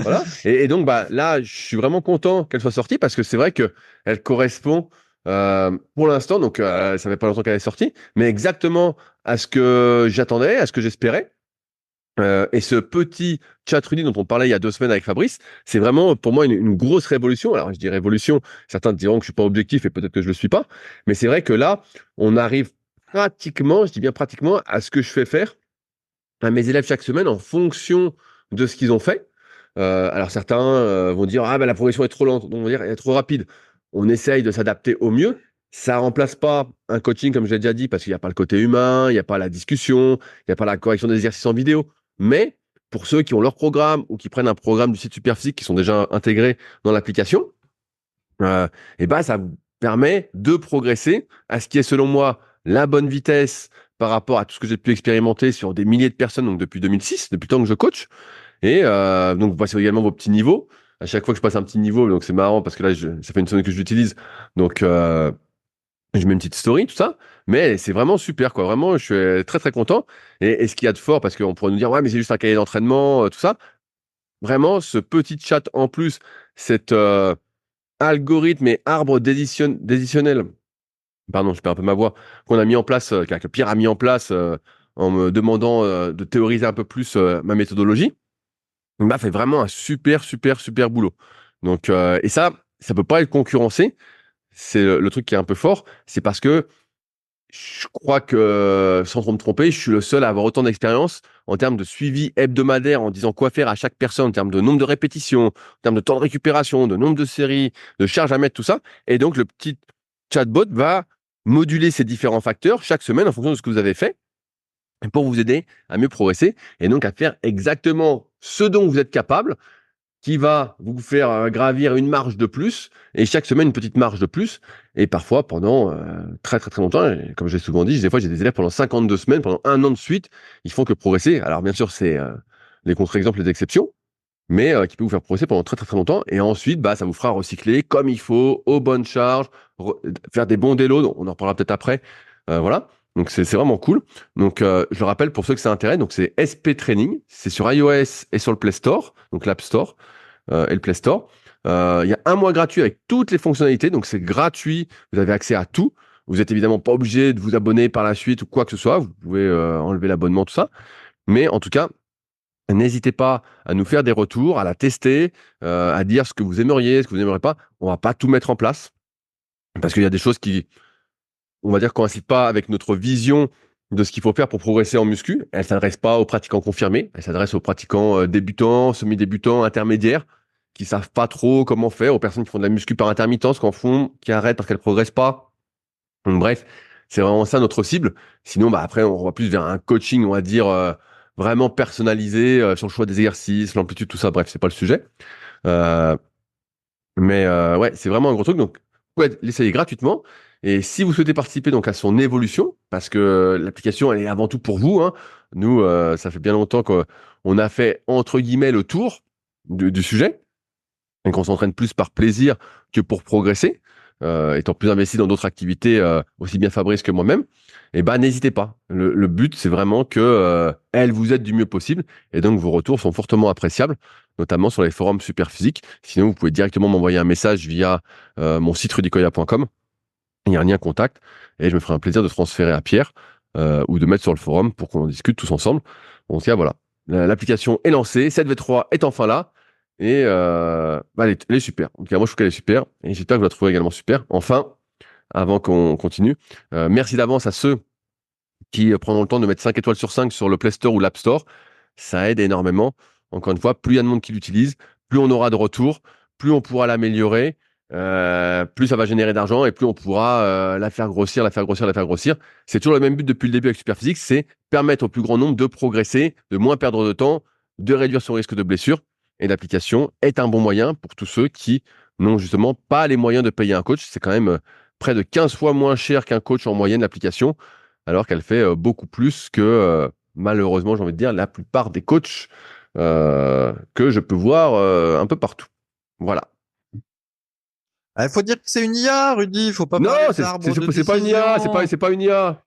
Voilà. Et donc, là, je suis vraiment content qu'elle soit sortie parce que c'est vrai que elle correspond pour l'instant, donc ça fait pas longtemps qu'elle est sortie, mais exactement à ce que j'attendais, à ce que j'espérais. Et ce petit chat Rudy dont on parlait il y a 2 semaines avec Fabrice, c'est vraiment pour moi une grosse révolution. Alors je dis révolution, certains diront que je suis pas objectif et peut-être que je le suis pas, mais c'est vrai que là, on arrive pratiquement, je dis bien pratiquement, à ce que je fais faire à mes élèves chaque semaine en fonction de ce qu'ils ont fait. Alors certains vont dire la progression est trop lente, donc on va dire elle est trop rapide. On essaye de s'adapter au mieux. Ça remplace pas un coaching comme je l'ai déjà dit parce qu'il n'y a pas le côté humain, il n'y a pas la discussion, il n'y a pas la correction des exercices en vidéo. Mais pour ceux qui ont leur programme ou qui prennent un programme du site Superphysique qui sont déjà intégrés dans l'application, ça permet de progresser à ce qui est selon moi la bonne vitesse par rapport à tout ce que j'ai pu expérimenter sur des milliers de personnes, donc depuis 2006, depuis le temps que je coach. Et donc, vous passez également vos petits niveaux. À chaque fois que je passe un petit niveau, donc c'est marrant parce que là, ça fait une semaine que je l'utilise. Donc, je mets une petite story, tout ça. Mais c'est vraiment super, quoi. Vraiment, je suis très, très content. Et ce qu'il y a de fort, parce qu'on pourrait nous dire, ouais, mais c'est juste un cahier d'entraînement, tout ça. Vraiment, ce petit chat en plus, cet algorithme et arbre décisionnel, pardon, je perds un peu ma voix, qu'on a mis en place, que Pierre a mis en place en me demandant de théoriser un peu plus ma méthodologie, fait vraiment un super boulot. Donc, et ça peut pas être concurrencé. C'est le truc qui est un peu fort. C'est parce que je crois que, sans trop me tromper, je suis le seul à avoir autant d'expérience en termes de suivi hebdomadaire, en disant quoi faire à chaque personne, en termes de nombre de répétitions, en termes de temps de récupération, de nombre de séries, de charges à mettre, tout ça. Et donc, le petit chatbot va moduler ces différents facteurs chaque semaine en fonction de ce que vous avez fait pour vous aider à mieux progresser et donc à faire exactement ce dont vous êtes capable, qui va vous faire gravir une marge de plus, et chaque semaine une petite marge de plus, et parfois pendant très très très longtemps. Et comme j'ai souvent dit, des fois j'ai des élèves pendant 52 semaines, pendant 1 an de suite, ils font que progresser. Alors bien sûr c'est les contre-exemples, les exceptions, mais qui peut vous faire progresser pendant très très très longtemps, et ensuite ça vous fera recycler comme il faut, aux bonnes charges, faire des bons déloads, on en reparlera peut-être après, voilà. Donc c'est vraiment cool. Donc je le rappelle pour ceux que ça intéresse, donc c'est SP Training, c'est sur iOS et sur le Play Store, donc l'App Store et le Play Store. Il y a 1 mois gratuit avec toutes les fonctionnalités, donc c'est gratuit, vous avez accès à tout. Vous êtes évidemment pas obligé de vous abonner par la suite ou quoi que ce soit, vous pouvez enlever l'abonnement, tout ça. Mais en tout cas, n'hésitez pas à nous faire des retours, à la tester, à dire ce que vous aimeriez, ce que vous n'aimeriez pas. On va pas tout mettre en place parce qu'il y a des choses qui, on va dire, coïncident pas avec notre vision de ce qu'il faut faire pour progresser en muscu. Elle s'adresse pas aux pratiquants confirmés, elle s'adresse aux pratiquants débutants, semi-débutants, intermédiaires, qui savent pas trop comment faire, aux personnes qui font de la muscu par intermittence, qui en font, qui arrêtent parce qu'elles progressent pas. Donc bref, c'est vraiment ça notre cible. Sinon, après, on va plus vers un coaching, on va dire, vraiment personnalisé sur le choix des exercices, l'amplitude, tout ça. Bref, c'est pas le sujet. Mais ouais, c'est vraiment un gros truc. Donc, vous pouvez l'essayer gratuitement. Et si vous souhaitez participer donc à son évolution, parce que l'application elle est avant tout pour vous, hein. Nous, ça fait bien longtemps qu'on a fait entre guillemets le tour du sujet et qu'on s'entraîne plus par plaisir que pour progresser, étant plus investi dans d'autres activités, aussi bien Fabrice que moi-même. Et n'hésitez pas. Le but c'est vraiment que elle vous aide du mieux possible, et donc vos retours sont fortement appréciables, notamment sur les forums Superphysique. Sinon, vous pouvez directement m'envoyer un message via mon site rudicoya.com. Il y a un lien contact et je me ferai un plaisir de transférer à Pierre ou de mettre sur le forum pour qu'on en discute tous ensemble. En tout cas, voilà. L'application est lancée, 7V3 est enfin là et elle est super. En tout cas, moi, je trouve qu'elle est super et j'espère que vous la trouverez également super. Enfin, avant qu'on continue, merci d'avance à ceux qui prendront le temps de mettre 5 étoiles sur 5 sur le Play Store ou l'App Store. Ça aide énormément. Encore une fois, plus il y a de monde qui l'utilise, plus on aura de retours, plus on pourra l'améliorer, plus ça va générer d'argent et plus on pourra la faire grossir. C'est toujours le même but depuis le début avec Superphysique, c'est permettre au plus grand nombre de progresser, de moins perdre de temps, de réduire son risque de blessure. Et l'application est un bon moyen pour tous ceux qui n'ont justement pas les moyens de payer un coach. C'est quand même près de 15 fois moins cher qu'un coach en moyenne, l'application, alors qu'elle fait beaucoup plus que, malheureusement, j'ai envie de dire, la plupart des coachs que je peux voir un peu partout. Voilà. Il faut dire que c'est une IA, Rudy. Il faut pas. Non, c'est pas une IA. C'est pas une IA.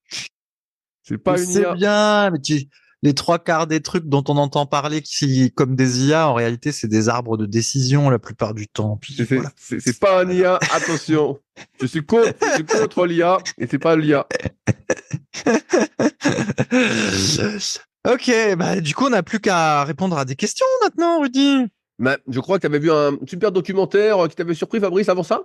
C'est pas une IA. C'est bien, mais les 3/4 des trucs dont on entend parler qui, comme des IA, en réalité, c'est des arbres de décision la plupart du temps. Puis, voilà. C'est pas un IA. Attention. Je suis contre l'IA et c'est pas l'IA. Ok, du coup, on n'a plus qu'à répondre à des questions maintenant, Rudy. Je crois que tu avais vu un super documentaire qui t'avait surpris, Fabrice, avant ça?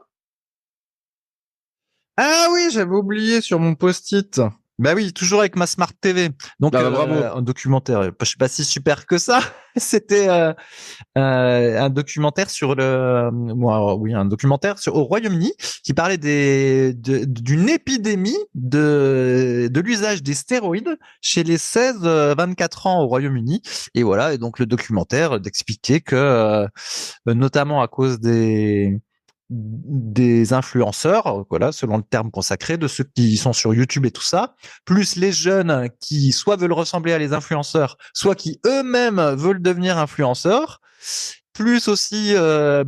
Ah oui, j'avais oublié sur mon post-it. Bah oui, toujours avec ma Smart TV. Donc bravo. Un documentaire, je sais pas si super que ça. C'était un documentaire sur un documentaire au Royaume-Uni qui parlait d'une épidémie de l'usage des stéroïdes chez les 16-24 ans au Royaume-Uni. Et voilà, et donc le documentaire d'expliquer que notamment à cause des influenceurs, voilà, selon le terme consacré, de ceux qui sont sur YouTube et tout ça, plus les jeunes qui soit veulent ressembler à les influenceurs, soit qui eux-mêmes veulent devenir influenceurs, plus aussi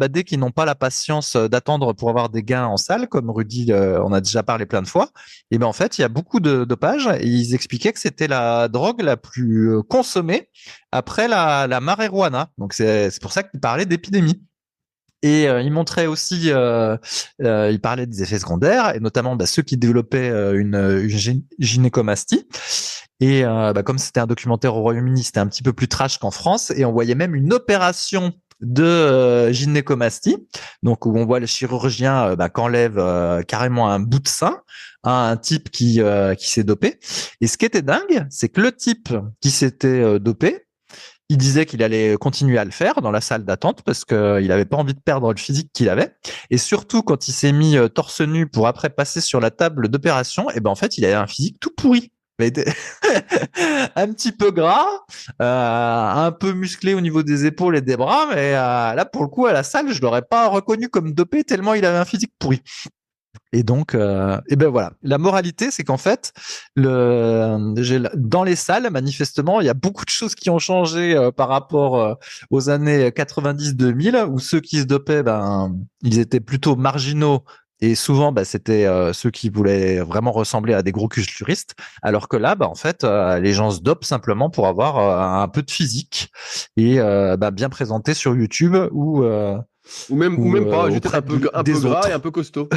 dès qu'ils n'ont pas la patience d'attendre pour avoir des gains en salle, comme Rudy on a déjà parlé plein de fois, et en fait il y a beaucoup de pages et ils expliquaient que c'était la drogue la plus consommée après la marijuana. Donc c'est pour ça qu'ils parlaient d'épidémie. Et il montrait aussi, il parlait des effets secondaires, et notamment ceux qui développaient une gynécomastie. Et comme c'était un documentaire au Royaume-Uni, c'était un petit peu plus trash qu'en France, et on voyait même une opération de gynécomastie, donc où on voit le chirurgien qu'enlève carrément un bout de sein à un type qui s'est dopé. Et ce qui était dingue, c'est que le type qui s'était dopé, il disait qu'il allait continuer à le faire dans la salle d'attente parce qu'il avait pas envie de perdre le physique qu'il avait. Et surtout, quand il s'est mis torse nu pour après passer sur la table d'opération, et ben en fait, il avait un physique tout pourri. Il était un petit peu gras, un peu musclé au niveau des épaules et des bras, mais là, pour le coup, à la salle, je l'aurais pas reconnu comme dopé tellement il avait un physique pourri. Et donc, et ben voilà. La moralité, c'est qu'en fait, dans les salles, manifestement, il y a beaucoup de choses qui ont changé par rapport aux années 90-2000, où ceux qui se dopaient, ben, ils étaient plutôt marginaux. Et souvent, bah, c'était ceux qui voulaient vraiment ressembler à des gros culturistes, alors que là, bah, en fait, les gens se dopent simplement pour avoir un peu de physique et bah, bien présenté sur YouTube ou même pas, juste être un peu gras autres. et un peu costaud.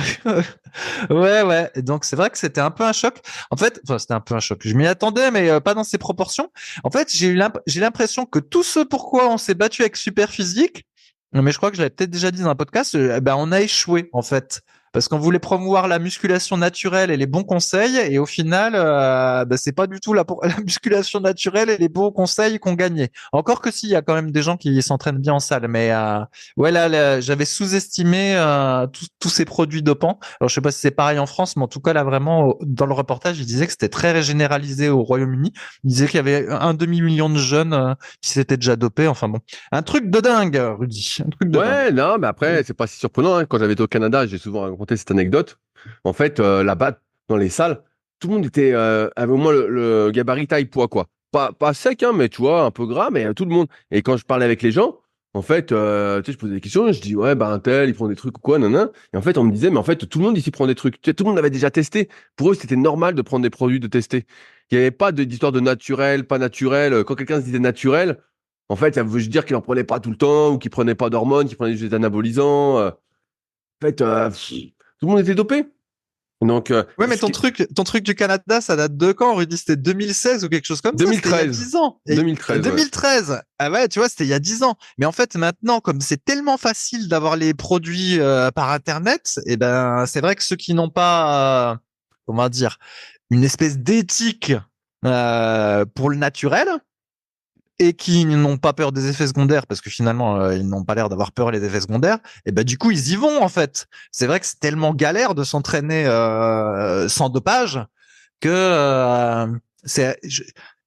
Ouais. Et donc, c'est vrai que c'était un peu un choc. En fait, enfin, c'était un peu un choc. Je m'y attendais, mais pas dans ces proportions. En fait, j'ai l'impression que tout ce pourquoi on s'est battu avec Super Physique, mais je crois que je l'avais peut-être déjà dit dans un podcast, ben, on a échoué, en fait. Parce qu'on voulait promouvoir la musculation naturelle et les bons conseils, et au final, ben, c'est pas du tout la musculation naturelle et les bons conseils qu'on gagnait. Encore que si, il y a quand même des gens qui s'entraînent bien en salle, mais ouais, là, j'avais sous-estimé tous ces produits dopants. Alors, je sais pas si c'est pareil en France, mais en tout cas, là, vraiment, dans le reportage, il disait que c'était très généralisé au Royaume-Uni. Il disait qu'il y avait un demi-million de jeunes qui s'étaient déjà dopés. Enfin bon, un truc de dingue, Rudy. Un truc de dingue. Ouais, non, mais après, c'est pas si surprenant. Hein. Quand j'avais été au Canada, j'ai souvent raconté cette anecdote. En fait, là-bas, dans les salles, tout le monde avait au moins le gabarit taille poids, quoi. Pas sec, hein, mais tu vois, un peu gras, mais tout le monde. Et quand je parlais avec les gens, en fait, tu sais, je posais des questions, je dis, ouais, bah, un tel, il prend des trucs ou quoi, nanana. Et en fait, on me disait, mais en fait, tout le monde ici prend des trucs. Tu sais, tout le monde avait déjà testé. Pour eux, c'était normal de prendre des produits, de tester. Il n'y avait pas d'histoire de naturel, pas naturel. Quand quelqu'un se disait naturel, en fait, ça veut juste dire qu'il en prenait pas tout le temps ou qu'il prenait pas d'hormones, qu'il prenait juste des anabolisants. En fait, tout le monde était dopé. Donc, Ouais, mais ton truc du Canada, ça date de quand, Rudy? C'était 2016 ou quelque chose comme ça? C'était il y a 10 ans. 2013. 2013. Ouais. Ah ouais, tu vois, c'était il y a 10 ans. Mais en fait, maintenant, comme c'est tellement facile d'avoir les produits par Internet, et ben, c'est vrai que ceux qui n'ont pas, comment dire, une espèce d'éthique pour le naturel, et qui n'ont pas peur des effets secondaires parce que finalement ils n'ont pas l'air d'avoir peur des effets secondaires, et ben du coup ils y vont en fait. C'est vrai que c'est tellement galère de s'entraîner sans dopage que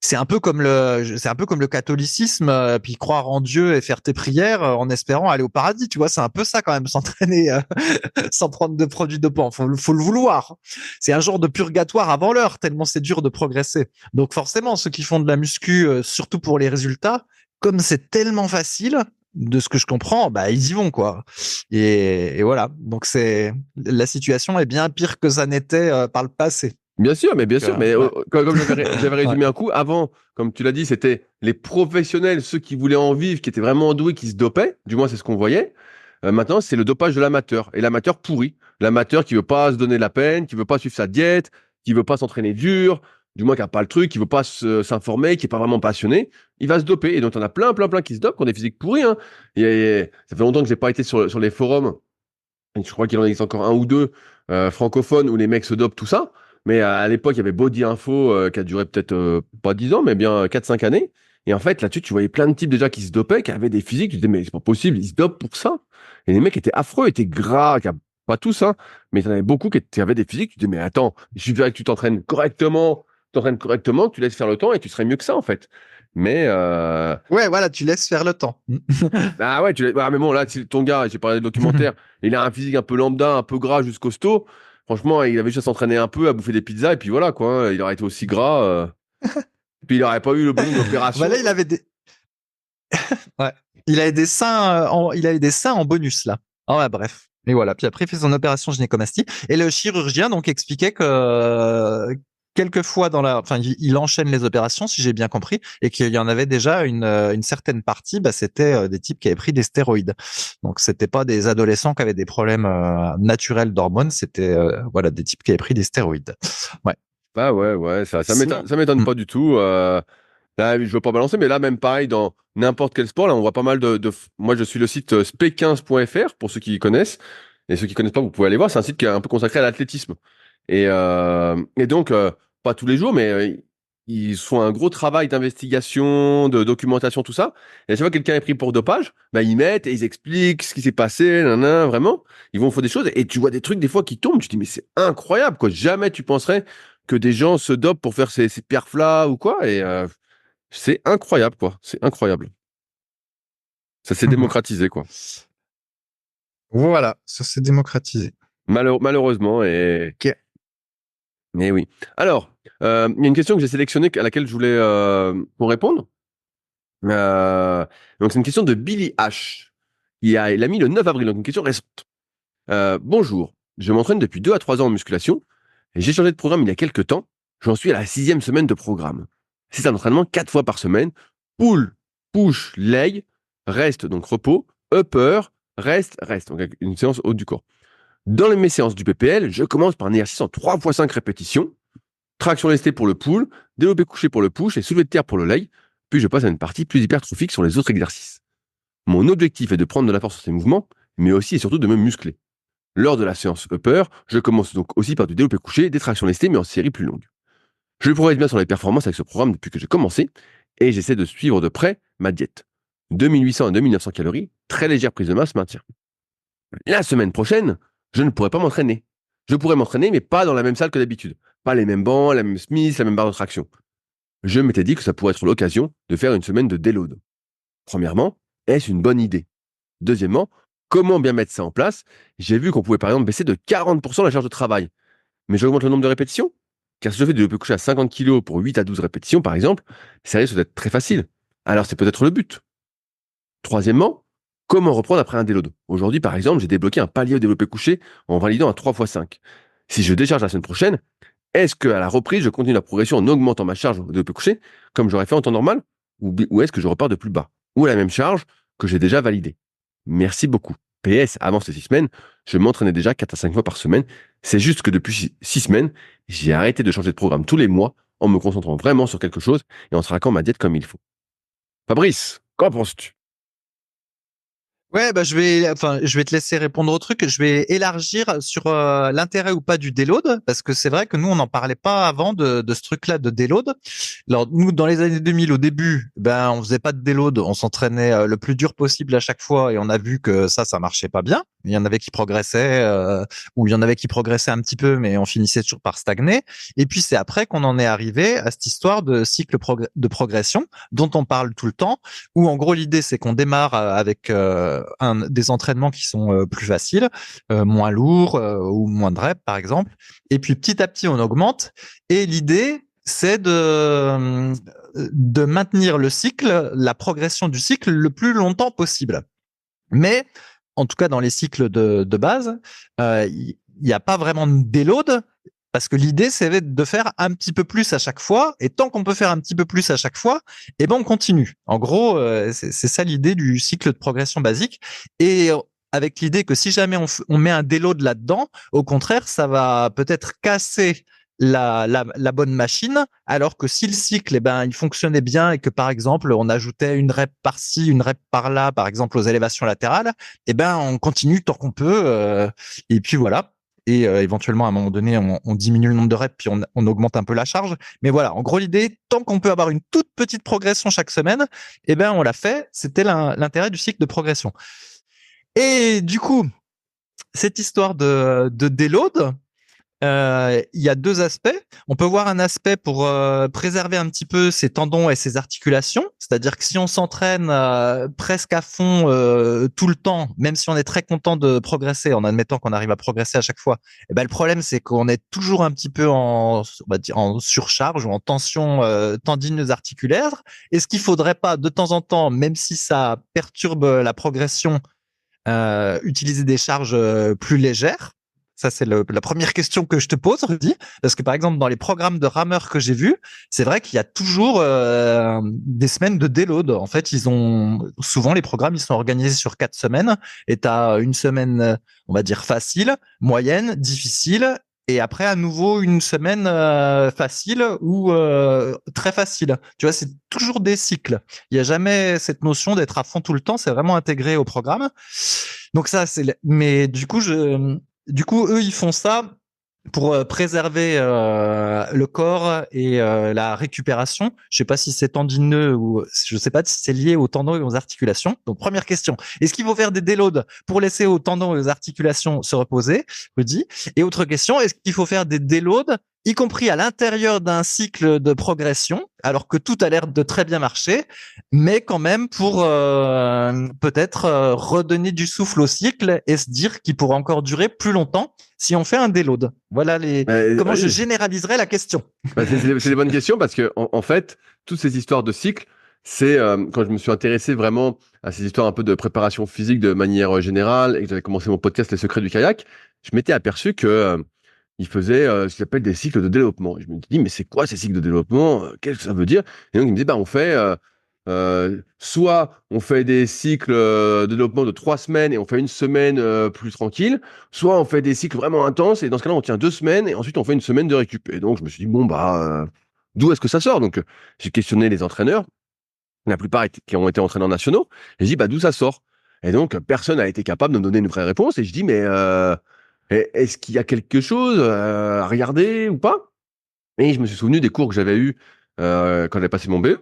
c'est un peu comme le catholicisme, puis croire en Dieu et faire tes prières en espérant aller au paradis, tu vois, c'est un peu ça quand même, s'entraîner sans prendre de produits dopants. Faut le vouloir. C'est un genre de purgatoire avant l'heure tellement c'est dur de progresser. Donc forcément, ceux qui font de la muscu, surtout pour les résultats, comme c'est tellement facile, de ce que je comprends, bah ils y vont quoi. Et voilà. Donc la situation est bien pire que ça n'était par le passé. bien sûr, mais ouais. comme j'avais résumé un coup, avant, comme tu l'as dit, c'était les professionnels, ceux qui voulaient en vivre, qui étaient vraiment doués, qui se dopaient. Du moins, c'est ce qu'on voyait. Maintenant, c'est le dopage de l'amateur. Et l'amateur pourri. L'amateur qui veut pas se donner la peine, qui veut pas suivre sa diète, qui veut pas s'entraîner dur, du moins qui a pas le truc, qui veut pas s'informer, qui est pas vraiment passionné, il va se doper. Et donc, on a plein qui se dopent, qui ont des physiques pourris. Hein. Ça fait longtemps que j'ai pas été sur les forums. Et je crois qu'il en existe encore un ou deux francophones où les mecs se dopent, tout ça. Mais à l'époque, il y avait Body Info qui a duré peut-être pas 10 ans, mais bien 4-5 années. Et en fait, là-dessus, tu voyais plein de types déjà qui se dopaient, qui avaient des physiques. Tu te disais, mais c'est pas possible, ils se dopent pour ça. Et les mecs étaient affreux, étaient gras, pas tous, hein, mais il y en avait beaucoup qui avaient des physiques. Tu te disais, mais attends, il suffirait que tu t'entraînes correctement, que tu laisses faire le temps et tu serais mieux que ça, en fait. Mais Ouais, voilà, tu laisses faire le temps. ah ouais, mais bon, là, ton gars, j'ai parlé de documentaire, il a un physique un peu lambda, un peu gras, juste costaud. Franchement, il avait juste à s'entraîner un peu, à bouffer des pizzas, et puis voilà, quoi. Hein. Il aurait été aussi gras. Puis il aurait pas eu le bon d'opération. Voilà, il avait des. Ouais. Il avait des seins, il avait des seins en bonus là. Ah ouais, bref. Et voilà. Puis après, il fait son opération gynécomastie. Et le chirurgien donc expliquait que quelquefois enfin, il enchaîne les opérations, si j'ai bien compris, et qu'il y en avait déjà une certaine partie, bah, c'était des types qui avaient pris des stéroïdes. Donc c'était pas des adolescents qui avaient des problèmes naturels d'hormones, c'était voilà des types qui avaient pris des stéroïdes. Ouais. Bah ouais, ça m'étonne pas du tout. Là, je veux pas balancer, mais là, même pareil, dans n'importe quel sport, là, on voit pas mal Moi, je suis le site sp15.fr, pour ceux qui connaissent. Et ceux qui connaissent pas, vous pouvez aller voir. C'est un site qui est un peu consacré à l'athlétisme. Et donc, pas tous les jours, mais ils font un gros travail d'investigation, de documentation, tout ça. Et à chaque fois que quelqu'un est pris pour dopage, bah, ils mettent et ils expliquent ce qui s'est passé, vraiment. Ils vont faire des choses et tu vois des trucs des fois qui tombent. Tu te dis, mais c'est incroyable, quoi. Jamais tu penserais que des gens se dopent pour faire ces perfs-là ou quoi. Et c'est incroyable, quoi. C'est incroyable. Ça s'est démocratisé, quoi. Voilà, ça s'est démocratisé. Malheureusement. Et... Ok. Mais oui. Alors, il y a une question que j'ai sélectionnée à laquelle je voulais qu'on réponde. Donc, c'est une question de Billy H. Il a mis le 9 avril, donc une question récente. Bonjour, je m'entraîne depuis 2 à 3 ans en musculation et j'ai changé de programme il y a quelques temps. J'en suis à la 6e semaine de programme. C'est un entraînement 4 fois par semaine. Pull, push, leg, rest, donc repos, upper, rest. Donc avec une séance haute du corps. Dans mes séances du PPL, je commence par un exercice en 3 x 5 répétitions. Traction lestée pour le pull, développé couché pour le push et soulevé de terre pour le leg. Puis je passe à une partie plus hypertrophique sur les autres exercices. Mon objectif est de prendre de la force sur ces mouvements, mais aussi et surtout de me muscler. Lors de la séance upper, je commence donc aussi par du développé couché, des tractions lestées, mais en série plus longue. Je progresse bien sur les performances avec ce programme depuis que j'ai commencé, et j'essaie de suivre de près ma diète. 2800 à 2900 calories, très légère prise de masse, maintien. La semaine prochaine, je ne pourrai pas m'entraîner. Je pourrais m'entraîner, mais pas dans la même salle que d'habitude. Pas les mêmes bancs, la même Smith, la même barre de traction. Je m'étais dit que ça pourrait être l'occasion de faire une semaine de déload. Premièrement, est-ce une bonne idée? Deuxièmement, comment bien mettre ça en place? J'ai vu qu'on pouvait par exemple baisser de 40% la charge de travail. Mais j'augmente le nombre de répétitions? Car si je fais du développé couché à 50 kg pour 8 à 12 répétitions, par exemple, ça risque d'être très facile. Alors c'est peut-être le but. Troisièmement, comment reprendre après un déload? Aujourd'hui, par exemple, j'ai débloqué un palier au développé couché en validant un 3 x 5. Si je décharge la semaine prochaine, est-ce qu'à la reprise, je continue la progression en augmentant ma charge au développé couché, comme j'aurais fait en temps normal? Ou est-ce que je repars de plus bas? Ou à la même charge que j'ai déjà validée? Merci beaucoup. PS, avant ces 6 semaines, je m'entraînais déjà 4 à 5 fois par semaine. C'est juste que depuis 6 semaines, j'ai arrêté de changer de programme tous les mois en me concentrant vraiment sur quelque chose et en traquant ma diète comme il faut. Fabrice, qu'en penses-tu? Ouais, bah je vais te laisser répondre au truc. Je vais élargir sur l'intérêt ou pas du déload, parce que c'est vrai que nous on n'en parlait pas avant de ce truc-là de déload. Alors nous dans les années 2000 au début, ben on faisait pas de déload, on s'entraînait le plus dur possible à chaque fois et on a vu que ça marchait pas bien. Il y en avait qui progressaient ou il y en avait qui progressaient un petit peu, mais on finissait toujours par stagner. Et puis c'est après qu'on en est arrivé à cette histoire de cycle de progression dont on parle tout le temps, où en gros l'idée c'est qu'on démarre avec des entraînements qui sont plus faciles, moins lourds ou moins de reps par exemple. Et puis petit à petit on augmente. Et l'idée c'est de maintenir le cycle, la progression du cycle le plus longtemps possible. Mais en tout cas dans les cycles de base, il n'y a pas vraiment de déload. Parce que l'idée, c'est de faire un petit peu plus à chaque fois. Et tant qu'on peut faire un petit peu plus à chaque fois, eh ben, on continue. En gros, c'est ça l'idée du cycle de progression basique. Et avec l'idée que si jamais on met un déload là-dedans, au contraire, ça va peut-être casser la bonne machine, alors que si le cycle, eh ben, il fonctionnait bien et que par exemple, on ajoutait une rep par-ci, une rep par-là, par exemple aux élévations latérales, eh ben, on continue tant qu'on peut. Et puis voilà. Et éventuellement, à un moment donné, on diminue le nombre de reps, puis on augmente un peu la charge. Mais voilà, en gros, l'idée, tant qu'on peut avoir une toute petite progression chaque semaine, eh ben, on l'a fait. C'était l'intérêt du cycle de progression. Et du coup, cette histoire de déload, il y a 2 aspects. On peut voir un aspect pour préserver un petit peu ses tendons et ses articulations. C'est-à-dire que si on s'entraîne presque à fond tout le temps, même si on est très content de progresser, en admettant qu'on arrive à progresser à chaque fois, eh ben, le problème, c'est qu'on est toujours un petit peu on va dire, en surcharge ou en tension tendineuse articulaire. Et ce qu'il faudrait pas, de temps en temps, même si ça perturbe la progression, utiliser des charges plus légères. Ça, c'est la première question que je te pose, Rudy. Parce que, par exemple, dans les programmes de rameurs que j'ai vus, c'est vrai qu'il y a toujours des semaines de déload. En fait, souvent, les programmes, ils sont organisés sur 4 semaines. Et tu as une semaine, on va dire, facile, moyenne, difficile. Et après, à nouveau, une semaine facile ou très facile. Tu vois, c'est toujours des cycles. Il n'y a jamais cette notion d'être à fond tout le temps. C'est vraiment intégré au programme. Donc ça, mais du coup, eux, ils font ça pour préserver le corps et la récupération. Je sais pas si c'est tendineux ou je sais pas si c'est lié aux tendons et aux articulations. Donc première question, est-ce qu'il faut faire des déloads pour laisser aux tendons et aux articulations se reposer, Rudy? Et autre question, est-ce qu'il faut faire des déloads y compris à l'intérieur d'un cycle de progression, alors que tout a l'air de très bien marcher, mais quand même pour peut-être redonner du souffle au cycle et se dire qu'il pourra encore durer plus longtemps si on fait un déload. Voilà comment je généraliserais la question. C'est des bonnes questions parce que en fait, toutes ces histoires de cycle, c'est quand je me suis intéressé vraiment à ces histoires un peu de préparation physique de manière générale et que j'avais commencé mon podcast Les Secrets du Kayak, je m'étais aperçu que il faisait ce qu'il appelle des cycles de développement. Et je me dis, mais c'est quoi ces cycles de développement? Qu'est-ce que ça veut dire? Et donc, il me dit, on fait, soit on fait des cycles de développement de 3 semaines et on fait une semaine plus tranquille, soit on fait des cycles vraiment intenses et dans ce cas-là, on tient 2 semaines et ensuite on fait une semaine de récup. Et donc, je me suis dit, d'où est-ce que ça sort? Donc, j'ai questionné les entraîneurs, la plupart qui ont été entraîneurs nationaux, et j'ai dit, d'où ça sort? Et donc, personne n'a été capable de me donner une vraie réponse. Et je dis, mais est-ce qu'il y a quelque chose à regarder ou pas? Et je me suis souvenu des cours que j'avais eus quand j'avais passé mon BE,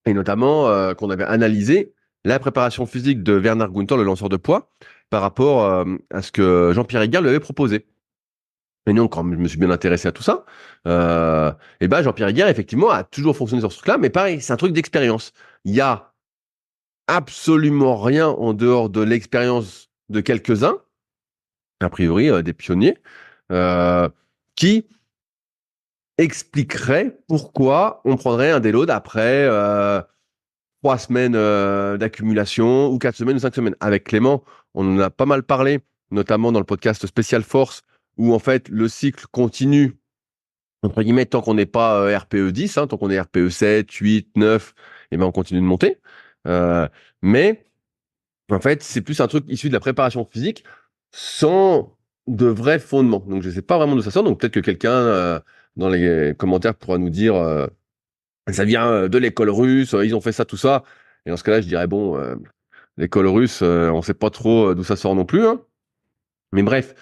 et notamment qu'on avait analysé la préparation physique de Werner Gunther, le lanceur de poids, par rapport à ce que Jean-Pierre Egard lui avait proposé. Et donc, quand je me suis bien intéressé à tout ça, Jean-Pierre Egard, effectivement, a toujours fonctionné sur ce truc-là, mais pareil, c'est un truc d'expérience. Il y a absolument rien en dehors de l'expérience de quelques-uns, a priori des pionniers, qui expliquerait pourquoi on prendrait un déload après 3 semaines d'accumulation ou 4 semaines ou 5 semaines. Avec Clément, on en a pas mal parlé, notamment dans le podcast Spécial Force, où en fait le cycle continue, entre guillemets, tant qu'on n'est pas RPE 10, tant qu'on est RPE 7, 8, 9, et on continue de monter. Mais en fait, c'est plus un truc issu de la préparation physique sans de vrais fondements. Donc, je ne sais pas vraiment d'où ça sort. Donc, peut-être que quelqu'un dans les commentaires pourra nous dire ça vient de l'école russe, ils ont fait ça, tout ça. Et dans ce cas-là, je dirais l'école russe, on ne sait pas trop d'où ça sort non plus. Hein. Mais bref.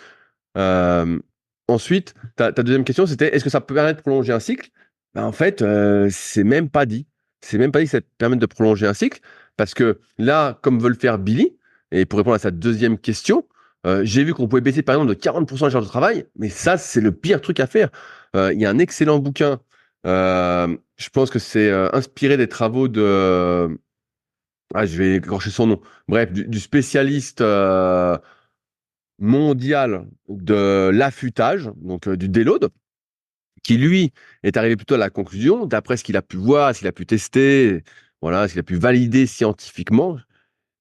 Ensuite, ta deuxième question, c'était est-ce que ça peut permettre de prolonger un cycle? En fait, c'est même pas dit. C'est même pas dit que ça permet de prolonger un cycle. Parce que là, comme veut le faire Billy, et pour répondre à sa deuxième question, j'ai vu qu'on pouvait baisser par exemple de 40% la charge de travail, mais ça, c'est le pire truc à faire. Il y a un excellent bouquin, je pense que c'est inspiré des travaux de... je vais écorcher son nom. Bref, du spécialiste mondial de l'affûtage, donc du déload, qui lui est arrivé plutôt à la conclusion, d'après ce qu'il a pu voir, ce qu'il a pu tester, voilà, ce qu'il a pu valider scientifiquement,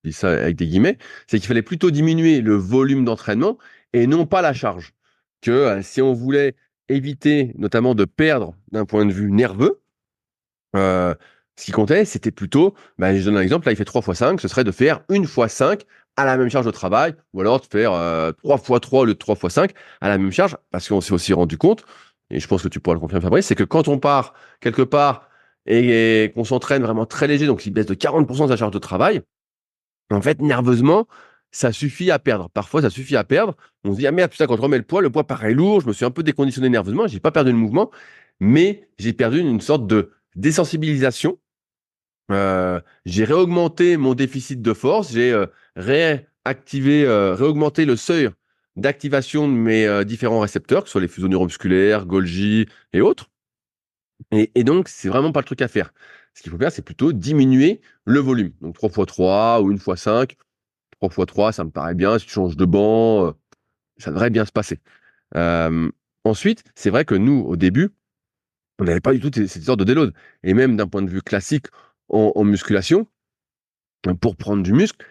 je dis ça avec des guillemets, c'est qu'il fallait plutôt diminuer le volume d'entraînement et non pas la charge. Que si on voulait éviter notamment de perdre d'un point de vue nerveux, ce qui comptait, c'était plutôt, je donne un exemple, là il fait 3 x 5, ce serait de faire 1 x 5 à la même charge de travail, ou alors de faire 3 x 3 au lieu de 3 x 5 à la même charge, parce qu'on s'est aussi rendu compte, et je pense que tu pourras le confirmer Fabrice, c'est que quand on part quelque part et qu'on s'entraîne vraiment très léger, donc il baisse de 40% sa charge de travail, en fait, nerveusement, ça suffit à perdre. Parfois, ça suffit à perdre. On se dit, ah merde, putain, quand je remets le poids paraît lourd, je me suis un peu déconditionné nerveusement, j'ai pas perdu le mouvement, mais j'ai perdu une sorte de désensibilisation. J'ai réaugmenté mon déficit de force, j'ai réaugmenté le seuil d'activation de mes différents récepteurs, que ce soit les fuseaux neuromusculaires, Golgi et autres. Et donc, c'est vraiment pas le truc à faire. Ce qu'il faut faire, c'est plutôt diminuer le volume. Donc 3 x 3 ou 1 x 5. 3 x 3, ça me paraît bien. Si tu changes de banc, ça devrait bien se passer. Ensuite, c'est vrai que nous, au début, on n'avait pas du tout cette sorte de déload. Et même d'un point de vue classique en musculation, pour prendre du muscle,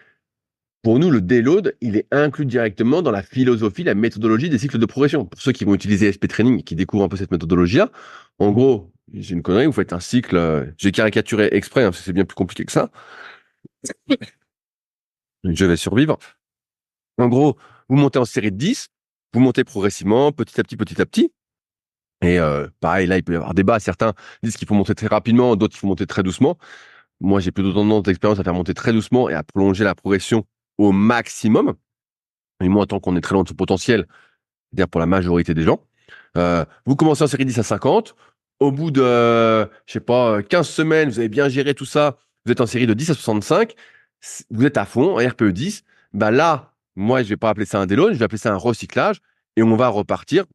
pour nous, le déload, il est inclus directement dans la philosophie, la méthodologie des cycles de progression. Pour ceux qui vont utiliser SP Training et qui découvrent un peu cette méthodologie-là, en gros, j'ai une connerie, vous faites un cycle, j'ai caricaturé exprès, parce que c'est bien plus compliqué que ça. Je vais survivre. En gros, vous montez en série de 10, vous montez progressivement, petit à petit. Et pareil, là, il peut y avoir débat. Certains disent qu'il faut monter très rapidement, d'autres qu'il faut monter très doucement. Moi, j'ai plutôt tendance d'expérience à faire monter très doucement et à prolonger la progression au maximum. Et moi, tant qu'on est très loin de ce potentiel, c'est-à-dire pour la majorité des gens. Vous commencez en série 10 à 50. Au bout de, je sais pas, 15 semaines, vous avez bien géré tout ça. Vous êtes en série de 10 à 65. Vous êtes à fond en RPE 10. Bah là, moi, je vais pas appeler ça un déload, je vais appeler ça un recyclage. Et on va repartir.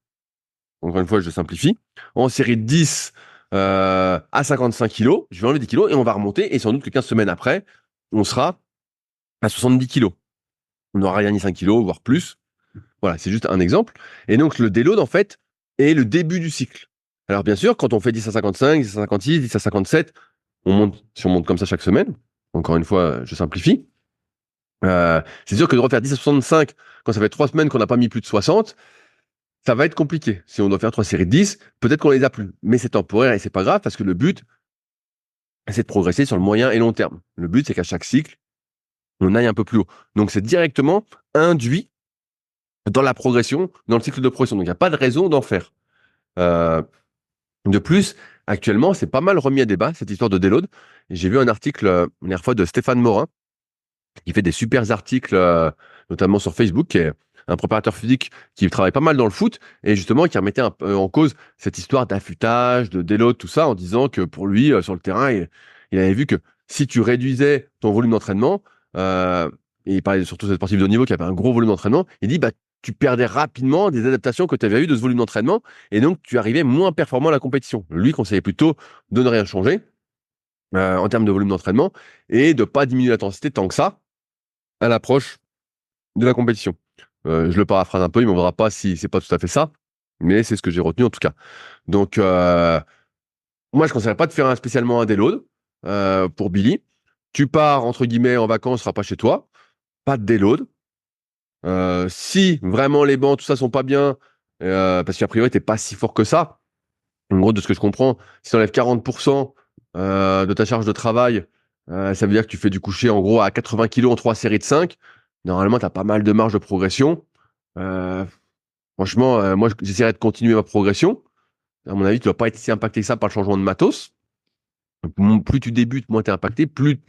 Encore une fois, je simplifie. En série de 10 à 55 kilos, je vais enlever 10 kilos et on va remonter. Et sans doute que 15 semaines après, on sera à 70 kilos. On aura gagné 5 kilos, voire plus. Voilà, c'est juste un exemple. Et donc, le déload, en fait, est le début du cycle. Alors, bien sûr, quand on fait 10 à 55, 10 à 56, 10 à 57, si on monte comme ça chaque semaine, encore une fois, je simplifie. C'est sûr que de refaire 10 à 65, quand ça fait 3 semaines qu'on n'a pas mis plus de 60, ça va être compliqué. Si on doit faire 3 séries de 10, peut-être qu'on les a plus. Mais c'est temporaire et c'est pas grave parce que le but, c'est de progresser sur le moyen et long terme. Le but, c'est qu'à chaque cycle, on aille un peu plus haut. Donc, c'est directement induit dans la progression, dans le cycle de progression. Donc, il n'y a pas de raison d'en faire. De plus, actuellement, c'est pas mal remis à débat, cette histoire de déload. J'ai vu un article, une dernière fois, de Stéphane Morin, qui fait des super articles, notamment sur Facebook, qui est un préparateur physique qui travaille pas mal dans le foot, et justement qui remettait un peu en cause cette histoire d'affûtage, de déload, tout ça, en disant que pour lui, sur le terrain, il avait vu que si tu réduisais ton volume d'entraînement, et il parlait surtout de cette sportif de haut niveau qui avait un gros volume d'entraînement, il dit, bah, tu perdais rapidement des adaptations que tu avais eues de ce volume d'entraînement, et donc tu arrivais moins performant à la compétition. Lui conseillait plutôt de ne rien changer en termes de volume d'entraînement, et de pas diminuer l'intensité tant que ça, à l'approche de la compétition. Je le paraphrase un peu, il m'en voudra pas si c'est pas tout à fait ça, mais c'est ce que j'ai retenu en tout cas. Donc, moi, je ne conseillerais pas de faire spécialement un déload pour Billy. Tu pars, entre guillemets, en vacances, tu seras pas chez toi, pas de déload. Si vraiment les bancs, tout ça, sont pas bien, parce qu'a priori, tu n'es pas si fort que ça, en gros, de ce que je comprends, si tu enlèves 40% de ta charge de travail, ça veut dire que tu fais du coucher en gros à 80 kilos en 3 séries de 5. Normalement, tu as pas mal de marge de progression. Euh, Franchement, moi, j'essaierai de continuer ma progression. À mon avis, tu ne vas pas être si impacté que ça par le changement de matos. Plus tu débutes, moins tu es impacté. Plus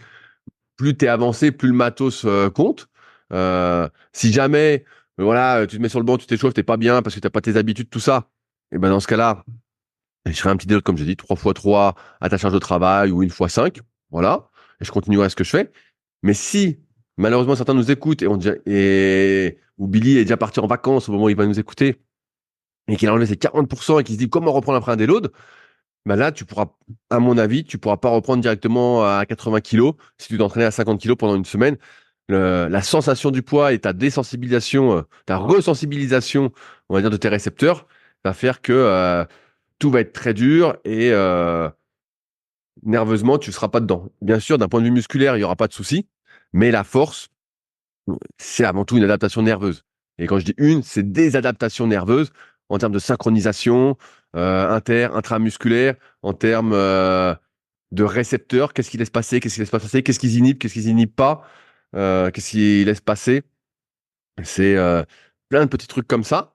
tu es avancé, plus le matos compte. Si jamais, voilà, tu te mets sur le banc, tu t'échauffes, tu n'es pas bien parce que tu n'as pas tes habitudes, tout ça, et ben dans ce cas-là, je ferai un petit deal, comme j'ai dit, 3x3 à ta charge de travail ou 1x5. Voilà. Et je continuerai ce que je fais. Mais si, malheureusement, certains nous écoutent ou Billy est déjà parti en vacances au moment où il va nous écouter et qu'il a enlevé ses 40% et qu'il se dit comment reprendre après un déload, bah là, tu pourras, à mon avis, tu pourras pas reprendre directement à 80 kilos si tu t'entraînais à 50 kilos pendant une semaine. La sensation du poids et ta désensibilisation, ta resensibilisation, on va dire, de tes récepteurs va faire que tout va être très dur et nerveusement, tu ne seras pas dedans. Bien sûr, d'un point de vue musculaire, il n'y aura pas de souci, mais la force, c'est avant tout une adaptation nerveuse. Et quand je dis une, c'est des adaptations nerveuses en termes de synchronisation intramusculaire, en termes de récepteurs, qu'est-ce qu'ils laissent passer, qu'est-ce qu'ils laissent pas passer, qu'est-ce qu'ils inhibent, qu'est-ce qu'ils inhibent pas, qu'est-ce qu'ils laissent passer. C'est plein de petits trucs comme ça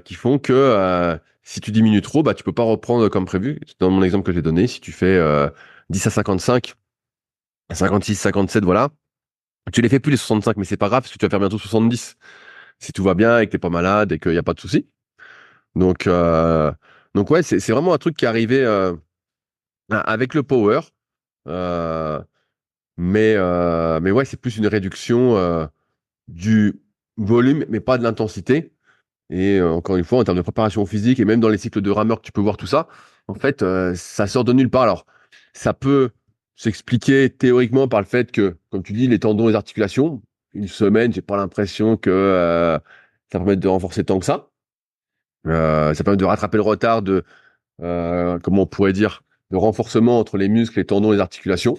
qui font que si tu diminues trop, bah, tu peux pas reprendre comme prévu. Dans mon exemple que j'ai donné, si tu fais 10 à 55, 56, 57, voilà, tu les fais plus les 65, mais c'est pas grave parce que tu vas faire bientôt 70. Si tout va bien et que t'es pas malade et qu'il n'y a pas de souci. Donc, donc ouais, c'est vraiment un truc qui est arrivé avec le power. Euh, mais ouais, c'est plus une réduction du volume, mais pas de l'intensité. Et encore une fois, en termes de préparation physique et même dans les cycles de rameur que tu peux voir tout ça, en fait, ça sort de nulle part. Alors, ça peut s'expliquer théoriquement par le fait que, comme tu dis, les tendons et les articulations, une semaine, j'ai pas l'impression que ça permet de renforcer tant que ça. Ça permet de rattraper le retard de, comment on pourrait dire, de renforcement entre les muscles, les tendons et les articulations.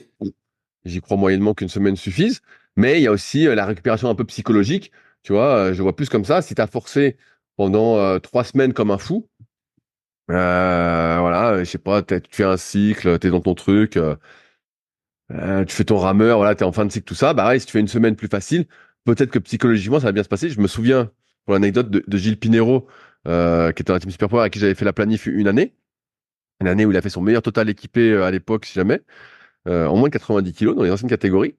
J'y crois moyennement qu'une semaine suffise. Mais il y a aussi la récupération un peu psychologique. Tu vois, je vois plus comme ça. Si tu as forcé pendant 3 semaines comme un fou, voilà, je sais pas, tu fais un cycle, tu es dans ton truc, tu fais ton rameur, voilà, tu es en fin de cycle, tout ça, bah ouais, si tu fais une semaine plus facile, peut-être que psychologiquement, ça va bien se passer. Je me souviens, pour l'anecdote, de Gilles Pinero, qui était dans la team Superpower, avec qui j'avais fait la planif une année où il a fait son meilleur total équipé à l'époque, si jamais, en moins de 90 kilos dans les anciennes catégories.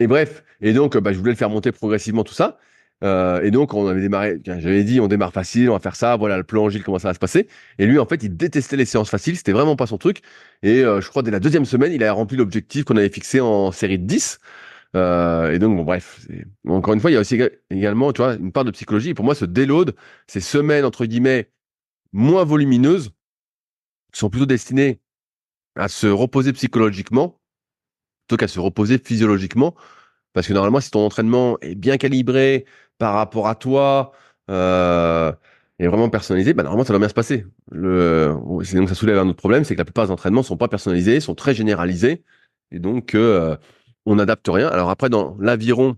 Et bref, et donc, bah, je voulais le faire monter progressivement, tout ça. Et donc, on avait démarré, j'avais dit, on démarre facile, on va faire ça, voilà le plan Gilles, comment ça va se passer. Et lui, en fait, il détestait les séances faciles, c'était vraiment pas son truc. Et je crois, dès la deuxième semaine, il a rempli l'objectif qu'on avait fixé en série de 10. Et donc, bon, bref, encore une fois, il y a aussi également, tu vois, une part de psychologie. Et pour moi, ce déload, ces semaines, entre guillemets, moins volumineuses, sont plutôt destinées à se reposer psychologiquement, plutôt qu'à se reposer physiologiquement. Parce que normalement, si ton entraînement est bien calibré par rapport à toi, et vraiment personnalisé, bah, normalement, ça doit bien se passer. Donc, ça soulève un autre problème, c'est que la plupart des entraînements sont pas personnalisés, sont très généralisés. Et donc, on n'adapte rien. Alors après, dans l'aviron,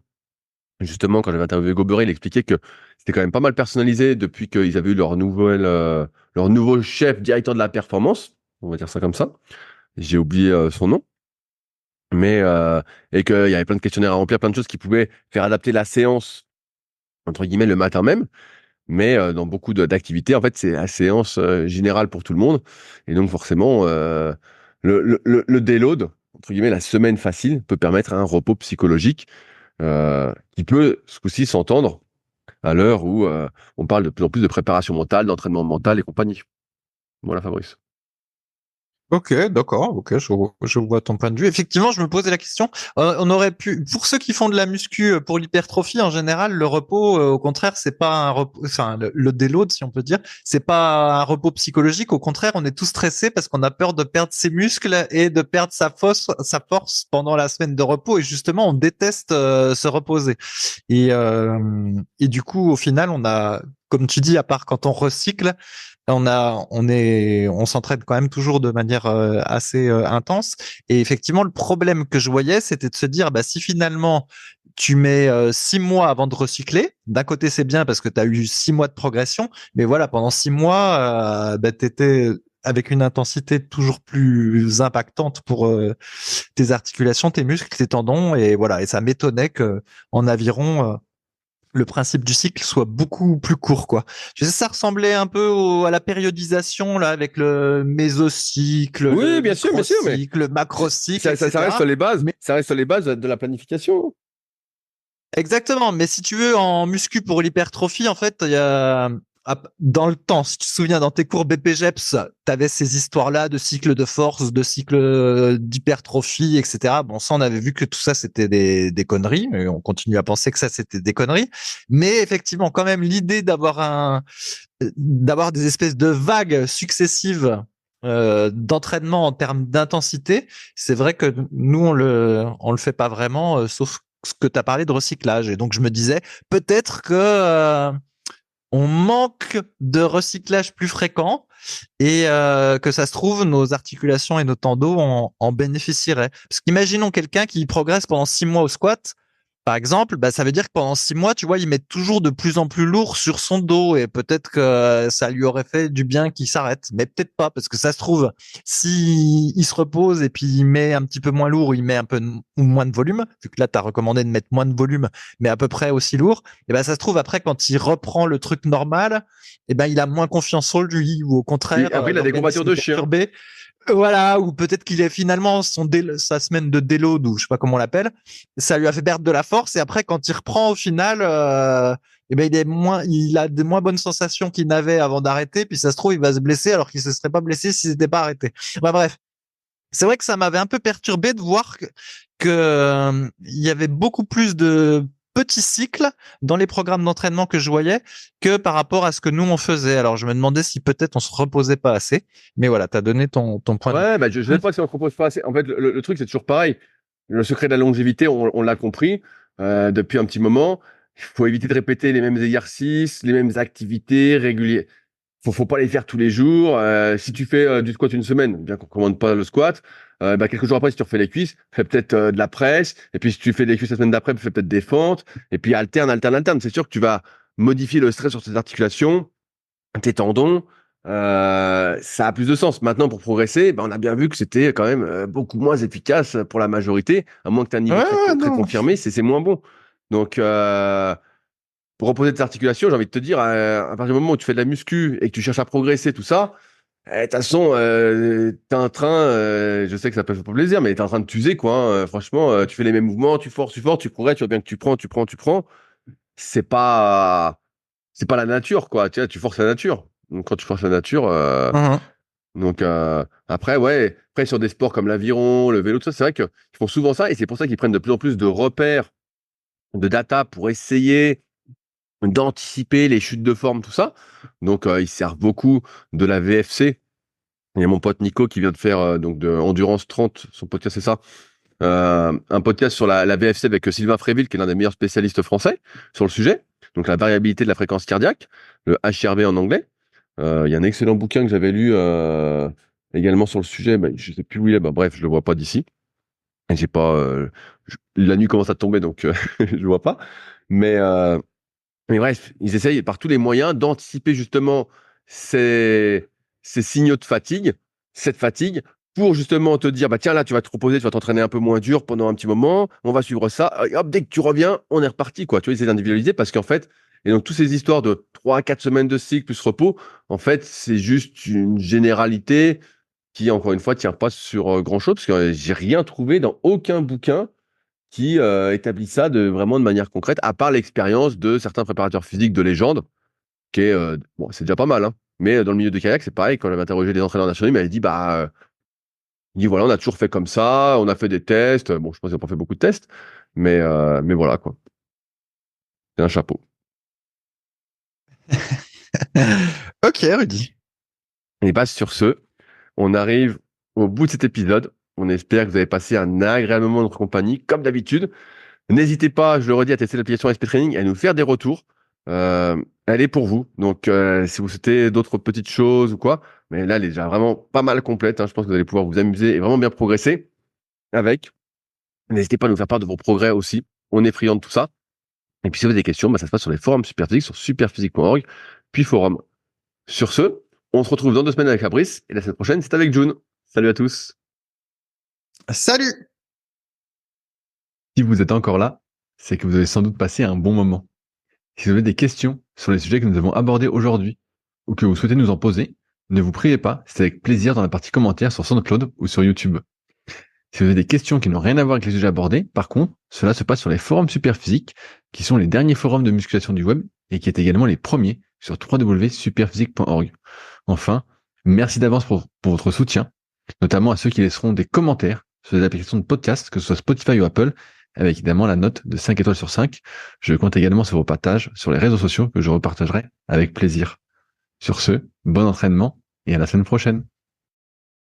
justement, quand j'avais interviewé Goberé, il expliquait que c'était quand même pas mal personnalisé depuis qu'ils avaient eu leur nouveau chef directeur de la performance. On va dire ça comme ça. J'ai oublié son nom. Mais et qu'il y avait plein de questionnaires à remplir, plein de choses qui pouvaient faire adapter la séance entre guillemets le matin même. Mais dans beaucoup d'activités, en fait, c'est la séance générale pour tout le monde. Et donc forcément, le déload entre guillemets, la semaine facile peut permettre un repos psychologique qui peut ce coup-ci s'entendre à l'heure où on parle de plus en plus de préparation mentale, d'entraînement mental et compagnie. Voilà, Fabrice. Ok, d'accord, ok, je vois ton point de vue. Effectivement, je me posais la question. On aurait pu, pour ceux qui font de la muscu pour l'hypertrophie, en général, le repos, au contraire, c'est pas un repos, enfin, le déload, si on peut dire, c'est pas un repos psychologique. Au contraire, on est tous stressés parce qu'on a peur de perdre ses muscles et de perdre sa force pendant la semaine de repos. Et justement, on déteste se reposer. Et du coup, au final, on a, comme tu dis, à part quand on recycle, on s'entraîne quand même toujours de manière assez intense. Et effectivement, le problème que je voyais, c'était de se dire, bah, si finalement tu mets 6 mois avant de recycler, d'un côté c'est bien parce que tu as eu 6 mois de progression, mais voilà, pendant 6 mois, bah, tu étais avec une intensité toujours plus impactante pour tes articulations, tes muscles, tes tendons, et voilà. Et ça m'étonnait que en aviron le principe du cycle soit beaucoup plus court, quoi. Je sais, ça ressemblait un peu à la périodisation, là, avec le mésocycle, Oui, le bien sûr, mais microcycle, le macrocycle, ça etc. reste sur les bases. Mais Ça reste sur les bases de la planification. exactement. Mais si tu veux, en muscu pour l'hypertrophie, en fait, il y a dans le temps, si tu te souviens, dans tes cours BPGEPS, tu avais ces histoires-là de cycle de force, de cycle d'hypertrophie, etc. Bon, ça, on avait vu que tout ça, c'était des conneries, et on continue à penser que ça, c'était des conneries. Mais effectivement, quand même, l'idée d'avoir des espèces de vagues successives d'entraînement en termes d'intensité, c'est vrai que nous, on le fait pas vraiment, sauf ce que tu as parlé de recyclage. Et donc, je me disais, peut-être que on manque de recyclage plus fréquent et que ça se trouve, nos articulations et nos tendons en bénéficieraient. Parce qu'imaginons quelqu'un qui progresse pendant 6 mois au squat, par exemple, bah, ça veut dire que pendant 6 mois, tu vois, il met toujours de plus en plus lourd sur son dos et peut-être que ça lui aurait fait du bien qu'il s'arrête, mais peut-être pas parce que ça se trouve, si il se repose et puis il met un petit peu moins lourd, il met un peu ou moins de volume, vu que là, tu as recommandé de mettre moins de volume, mais à peu près aussi lourd, et ben ça se trouve après quand il reprend le truc normal, et ben il a moins confiance en lui ou au contraire, Et après, il a des courbatures de chien. perturbé. Voilà, ou peut-être qu'il est finalement sa semaine de déload, ou je sais pas comment on l'appelle, ça lui a fait perdre de la force, et après quand il reprend au final, eh ben il a des moins bonnes sensations qu'il n'avait avant d'arrêter, puis ça se trouve il va se blesser alors qu'il se serait pas blessé s'il n'était pas arrêté. Bah, bref, c'est vrai que ça m'avait un peu perturbé de voir que il y avait beaucoup plus de petits cycles dans les programmes d'entraînement que je voyais que par rapport à ce que nous on faisait. Alors je me demandais si peut-être on se reposait pas assez, mais voilà, t'as donné ton point de vue. Ouais, bah, je ne sais pas si on ne propose pas assez. En fait, le truc, c'est toujours pareil. Le secret de la longévité, on l'a compris depuis un petit moment. Il faut éviter de répéter les mêmes exercices, les mêmes activités régulières. Faut pas les faire tous les jours. Si tu fais du squat une semaine, bien qu'on commande pas le squat, bah, quelques jours après, si tu refais les cuisses, fais peut-être de la presse. Et puis si tu fais des cuisses la semaine d'après, fais peut-être des fentes. Et puis alterne. C'est sûr que tu vas modifier le stress sur tes articulations, tes tendons. Ça a plus de sens. Maintenant, pour progresser, bah, on a bien vu que c'était quand même beaucoup moins efficace pour la majorité, à moins que tu aies un niveau très Non. confirmé, c'est moins bon. Donc, pour reposer tes articulations, j'ai envie de te dire, à partir du moment où tu fais de la muscu et que tu cherches à progresser, tout ça, de toute façon, t'es en train, je sais que ça peut faire pas plaisir, mais t'es en train de t'user, quoi. Hein. Franchement, tu fais les mêmes mouvements, tu forces, tu progresses, tu vois bien que tu prends. c'est pas la nature, quoi. Tu vois, tu forces la nature. Donc, quand tu forces la nature, donc après, ouais, après sur des sports comme l'aviron, le vélo, tout ça, c'est vrai qu'ils font souvent ça et c'est pour ça qu'ils prennent de plus en plus de repères, de data pour essayer d'anticiper les chutes de forme, tout ça. Donc, ils servent beaucoup de la VFC. Il y a mon pote Nico qui vient de faire donc de Endurance 30, son podcast c'est ça, un podcast sur la VFC avec Sylvain Fréville, qui est l'un des meilleurs spécialistes français sur le sujet. Donc la variabilité de la fréquence cardiaque, le HRV en anglais. Il y a un excellent bouquin que j'avais lu également sur le sujet. Ben, je sais plus où il est. Ben, bref, je le vois pas d'ici. Et j'ai pas. La nuit commence à tomber, donc je le vois pas. Mais mais bref, ils essayent par tous les moyens d'anticiper justement ces, ces signaux de fatigue, cette fatigue, pour justement te dire, bah tiens, là, tu vas te reposer, tu vas t'entraîner un peu moins dur pendant un petit moment, on va suivre ça, et hop, dès que tu reviens, on est reparti, quoi. Tu vois, ils essaient d'individualiser parce qu'en fait, et donc, toutes ces histoires de 3 à 4 semaines de cycle plus repos, en fait, c'est juste une généralité qui, encore une fois, tient pas sur grand-chose, parce que j'ai rien trouvé dans aucun bouquin qui établit ça vraiment de manière concrète, à part l'expérience de certains préparateurs physiques de légende, qui est bon, c'est déjà pas mal, hein. Mais dans le milieu de kayak, c'est pareil. Quand j'avais interrogé les entraîneurs nationaux, ils m'avaient dit il dit voilà, on a toujours fait comme ça, on a fait des tests. Bon, je pense qu'ils n'ont pas fait beaucoup de tests, mais voilà quoi. C'est un chapeau. Ok, Rudy. Et bah sur ce, on arrive au bout de cet épisode. On espère que vous avez passé un agréable moment de notre compagnie, comme d'habitude. N'hésitez pas, je le redis, à tester l'application SP Training et à nous faire des retours. Elle est pour vous. Donc, si vous souhaitez d'autres petites choses ou quoi, mais là, elle est déjà vraiment pas mal complète, hein. Je pense que vous allez pouvoir vous amuser et vraiment bien progresser avec. N'hésitez pas à nous faire part de vos progrès aussi. On est friands de tout ça. Et puis, si vous avez des questions, bah, ça se passe sur les forums Superphysique, sur superphysique.org, puis forum. Sur ce, on se retrouve dans 2 semaines avec Fabrice et la semaine prochaine, c'est avec June. Salut à tous. Salut! Si vous êtes encore là, c'est que vous avez sans doute passé un bon moment. Si vous avez des questions sur les sujets que nous avons abordés aujourd'hui, ou que vous souhaitez nous en poser, ne vous priez pas, c'est avec plaisir dans la partie commentaires sur SoundCloud ou sur YouTube. Si vous avez des questions qui n'ont rien à voir avec les sujets abordés, par contre, cela se passe sur les forums Superphysique, qui sont les derniers forums de musculation du web, et qui est également les premiers sur www.superphysique.org. Enfin, merci d'avance pour votre soutien, notamment à ceux qui laisseront des commentaires sur les applications de podcast, que ce soit Spotify ou Apple, avec évidemment la note de 5 étoiles sur 5. Je compte également sur vos partages sur les réseaux sociaux que je repartagerai avec plaisir. Sur ce, bon entraînement et à la semaine prochaine.